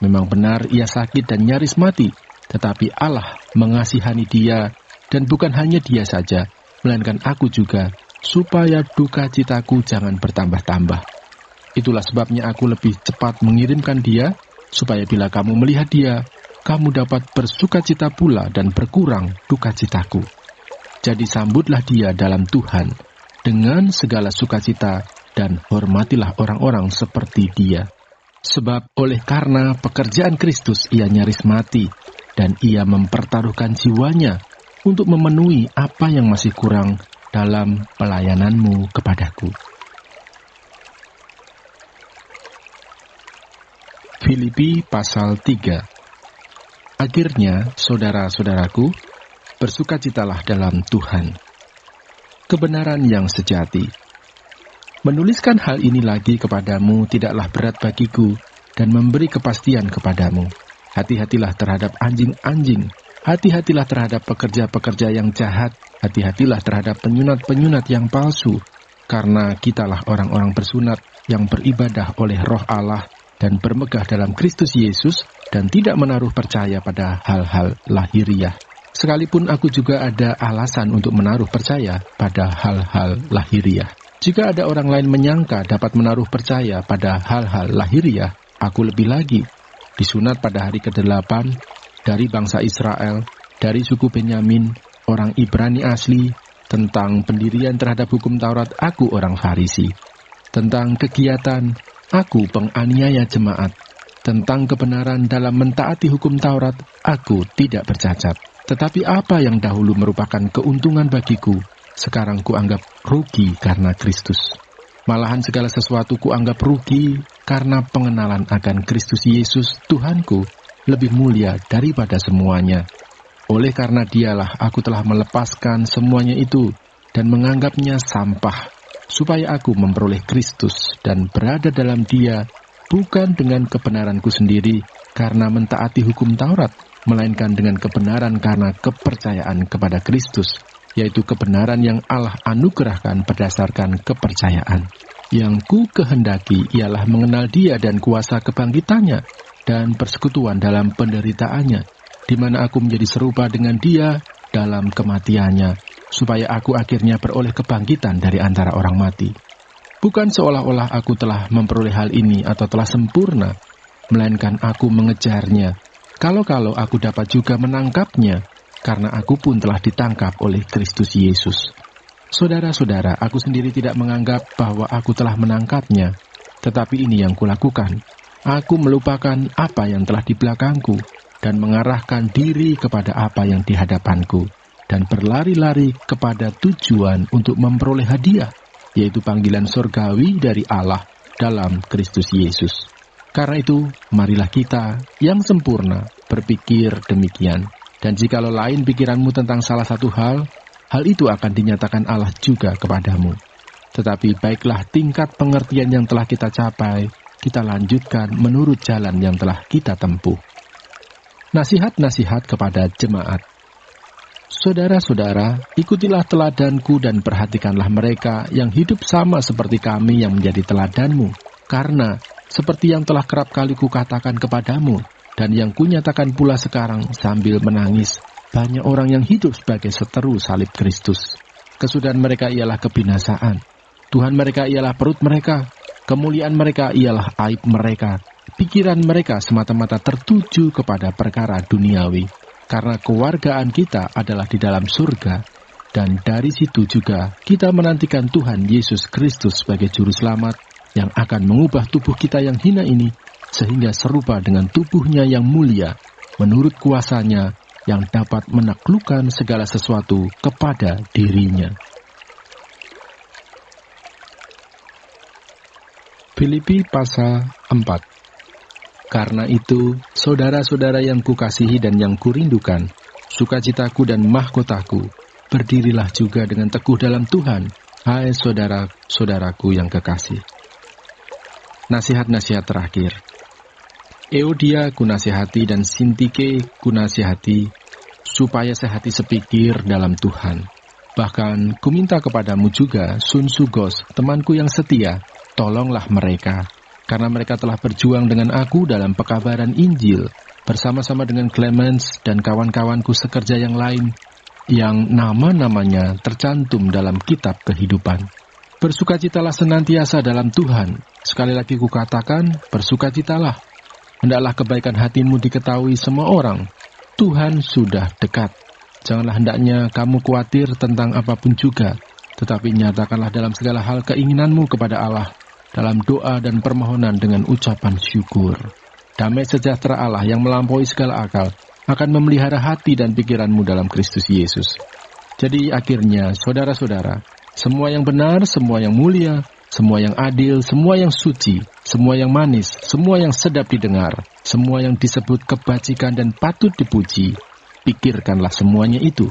Memang benar ia sakit dan nyaris mati, tetapi Allah mengasihani dia, dan bukan hanya dia saja, melainkan aku juga, supaya duka citaku jangan bertambah-tambah. Itulah sebabnya aku lebih cepat mengirimkan dia, supaya bila kamu melihat dia, kamu dapat bersukacita pula dan berkurang dukacitaku. Jadi sambutlah dia dalam Tuhan, dengan segala sukacita, dan hormatilah orang-orang seperti dia. Sebab oleh karena pekerjaan Kristus ia nyaris mati, dan ia mempertaruhkan jiwanya untuk memenuhi apa yang masih kurang dalam pelayananmu kepadaku. Filipi pasal 3. Akhirnya, saudara-saudaraku, bersukacitalah dalam Tuhan. Kebenaran yang sejati. Menuliskan hal ini lagi kepadamu tidaklah berat bagiku dan memberi kepastian kepadamu. Hati-hatilah terhadap anjing-anjing, hati-hatilah terhadap pekerja-pekerja yang jahat, hati-hatilah terhadap penyunat-penyunat yang palsu, karena kitalah orang-orang bersunat yang beribadah oleh Roh Allah dan bermegah dalam Kristus Yesus dan tidak menaruh percaya pada hal-hal lahiriah. Sekalipun aku juga ada alasan untuk menaruh percaya pada hal-hal lahiriah. Jika ada orang lain menyangka dapat menaruh percaya pada hal-hal lahiriah, aku lebih lagi. Disunat pada hari ke-8, dari bangsa Israel, dari suku Benyamin, orang Ibrani asli, tentang pendirian terhadap hukum Taurat, aku orang Farisi. Tentang kegiatan, aku penganiaya jemaat. Tentang kebenaran dalam mentaati hukum Taurat, aku tidak bercacat. Tetapi apa yang dahulu merupakan keuntungan bagiku, sekarang kuanggap rugi karena Kristus. Malahan segala sesuatu kuanggap rugi karena pengenalan akan Kristus Yesus, Tuhanku, lebih mulia daripada semuanya. Oleh karena dialah aku telah melepaskan semuanya itu dan menganggapnya sampah, supaya aku memperoleh Kristus dan berada dalam dia, bukan dengan kebenaranku sendiri karena mentaati hukum Taurat, melainkan dengan kebenaran karena kepercayaan kepada Kristus, yaitu kebenaran yang Allah anugerahkan berdasarkan kepercayaan. Yang ku kehendaki ialah mengenal dia dan kuasa kebangkitannya, dan persekutuan dalam penderitaannya, di mana aku menjadi serupa dengan dia dalam kematiannya, supaya aku akhirnya beroleh kebangkitan dari antara orang mati. Bukan seolah-olah aku telah memperoleh hal ini atau telah sempurna, melainkan aku mengejarnya, kalau-kalau aku dapat juga menangkapnya, karena aku pun telah ditangkap oleh Kristus Yesus. Saudara-saudara, aku sendiri tidak menganggap bahwa aku telah menangkapnya, tetapi ini yang kulakukan. Aku melupakan apa yang telah di belakangku, dan mengarahkan diri kepada apa yang di hadapanku, dan berlari-lari kepada tujuan untuk memperoleh hadiah, yaitu panggilan surgawi dari Allah dalam Kristus Yesus. Karena itu, marilah kita yang sempurna berpikir demikian. Dan jikalau lain pikiranmu tentang salah satu hal itu akan dinyatakan Allah juga kepadamu. Tetapi baiklah tingkat pengertian yang telah kita capai, kita lanjutkan menurut jalan yang telah kita tempuh. Nasihat-nasihat kepada jemaat. Saudara-saudara, ikutilah teladanku dan perhatikanlah mereka yang hidup sama seperti kami yang menjadi teladanmu. Karena, seperti yang telah kerap kali kukatakan kepadamu, dan yang kunyatakan pula sekarang sambil menangis, banyak orang yang hidup sebagai seteru salib Kristus. Kesudahan mereka ialah kebinasaan. Tuhan mereka ialah perut mereka. Kemuliaan mereka ialah aib mereka. Pikiran mereka semata-mata tertuju kepada perkara duniawi. Karena kewargaan kita adalah di dalam surga. Dan dari situ juga kita menantikan Tuhan Yesus Kristus sebagai Juru Selamat yang akan mengubah tubuh kita yang hina ini sehingga serupa dengan tubuhnya yang mulia menurut kuasanya yang dapat menaklukkan segala sesuatu kepada dirinya. Filipi pasal 4. Karena itu, saudara-saudara yang kukasihi dan yang kurindukan, sukacitaku dan mahkotaku, berdirilah juga dengan teguh dalam Tuhan, hai saudara-saudaraku yang kekasih. Nasihat-nasihat terakhir. Euodia kunasihati dan Sintike kunasihati, supaya sehati sepikir dalam Tuhan. Bahkan kuminta kepadamu juga Sunsugos, temanku yang setia, tolonglah mereka, karena mereka telah berjuang dengan aku dalam pekabaran Injil, bersama-sama dengan Clemens dan kawan-kawanku sekerja yang lain, yang nama-namanya tercantum dalam kitab kehidupan. Bersukacitalah senantiasa dalam Tuhan. Sekali lagi kukatakan, bersukacitalah. Hendaklah kebaikan hatimu diketahui semua orang. Tuhan sudah dekat. Janganlah hendaknya kamu khawatir tentang apapun juga, tetapi nyatakanlah dalam segala hal keinginanmu kepada Allah, dalam doa dan permohonan dengan ucapan syukur. Damai sejahtera Allah yang melampaui segala akal akan memelihara hati dan pikiranmu dalam Kristus Yesus. Jadi akhirnya, saudara-saudara, semua yang benar, semua yang mulia, semua yang adil, semua yang suci, semua yang manis, semua yang sedap didengar, semua yang disebut kebajikan dan patut dipuji, pikirkanlah semuanya itu.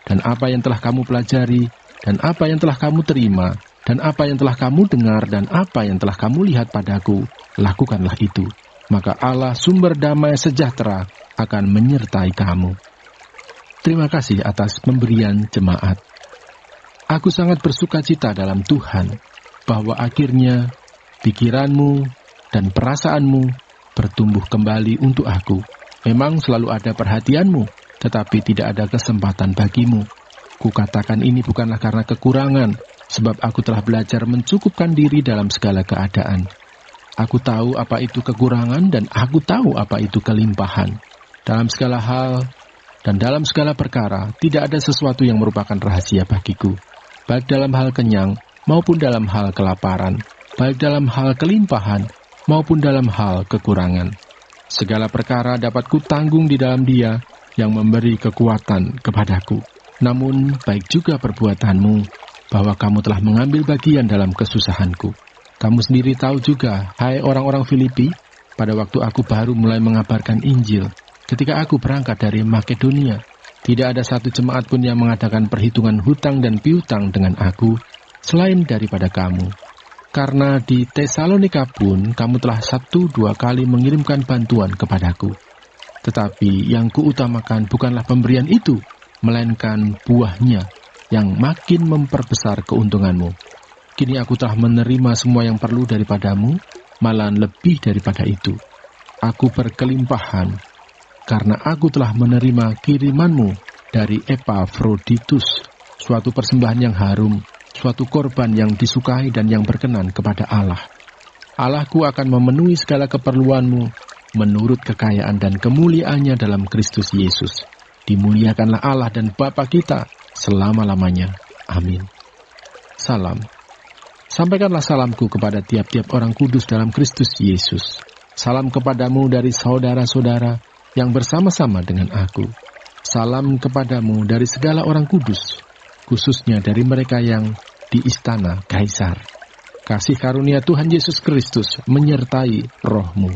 Dan apa yang telah kamu pelajari, dan apa yang telah kamu terima, dan apa yang telah kamu dengar, dan apa yang telah kamu lihat padaku, lakukanlah itu. Maka Allah sumber damai sejahtera akan menyertai kamu. Terima kasih atas pemberian jemaat. Aku sangat bersukacita dalam Tuhan, bahwa akhirnya pikiranmu dan perasaanmu bertumbuh kembali untuk aku. Memang selalu ada perhatianmu, tetapi tidak ada kesempatan bagimu. Kukatakan ini bukanlah karena kekurangan, sebab aku telah belajar mencukupkan diri dalam segala keadaan. Aku tahu apa itu kekurangan dan aku tahu apa itu kelimpahan. Dalam segala hal dan dalam segala perkara, tidak ada sesuatu yang merupakan rahasia bagiku. Baik dalam hal kenyang maupun dalam hal kelaparan, baik dalam hal kelimpahan maupun dalam hal kekurangan. Segala perkara dapat kutanggung di dalam Dia yang memberi kekuatan kepadaku. Namun baik juga perbuatanmu, bahwa kamu telah mengambil bagian dalam kesusahanku. Kamu sendiri tahu juga, hai orang-orang Filipi, pada waktu aku baru mulai mengabarkan Injil, ketika aku berangkat dari Makedonia, tidak ada satu jemaat pun yang mengadakan perhitungan hutang dan piutang dengan aku, selain daripada kamu. Karena di Tesalonika pun kamu telah 1-2 kali mengirimkan bantuan kepadaku. Tetapi yang kuutamakan bukanlah pemberian itu, melainkan buahnya yang makin memperbesar keuntunganmu. Kini aku telah menerima semua yang perlu daripadamu, malahan lebih daripada itu. Aku berkelimpahan, karena aku telah menerima kirimanmu dari Epafroditus, suatu persembahan yang harum, suatu korban yang disukai dan yang berkenan kepada Allah. Allahku akan memenuhi segala keperluanmu menurut kekayaan dan kemuliaannya dalam Kristus Yesus. Dimuliakanlah Allah dan Bapa kita selama-lamanya. Amin. Salam. Sampaikanlah salamku kepada tiap-tiap orang kudus dalam Kristus Yesus. Salam kepadamu dari saudara-saudara yang bersama-sama dengan aku. Salam kepadamu dari segala orang kudus, khususnya dari mereka yang di istana Kaisar. Kasih karunia Tuhan Yesus Kristus menyertai rohmu.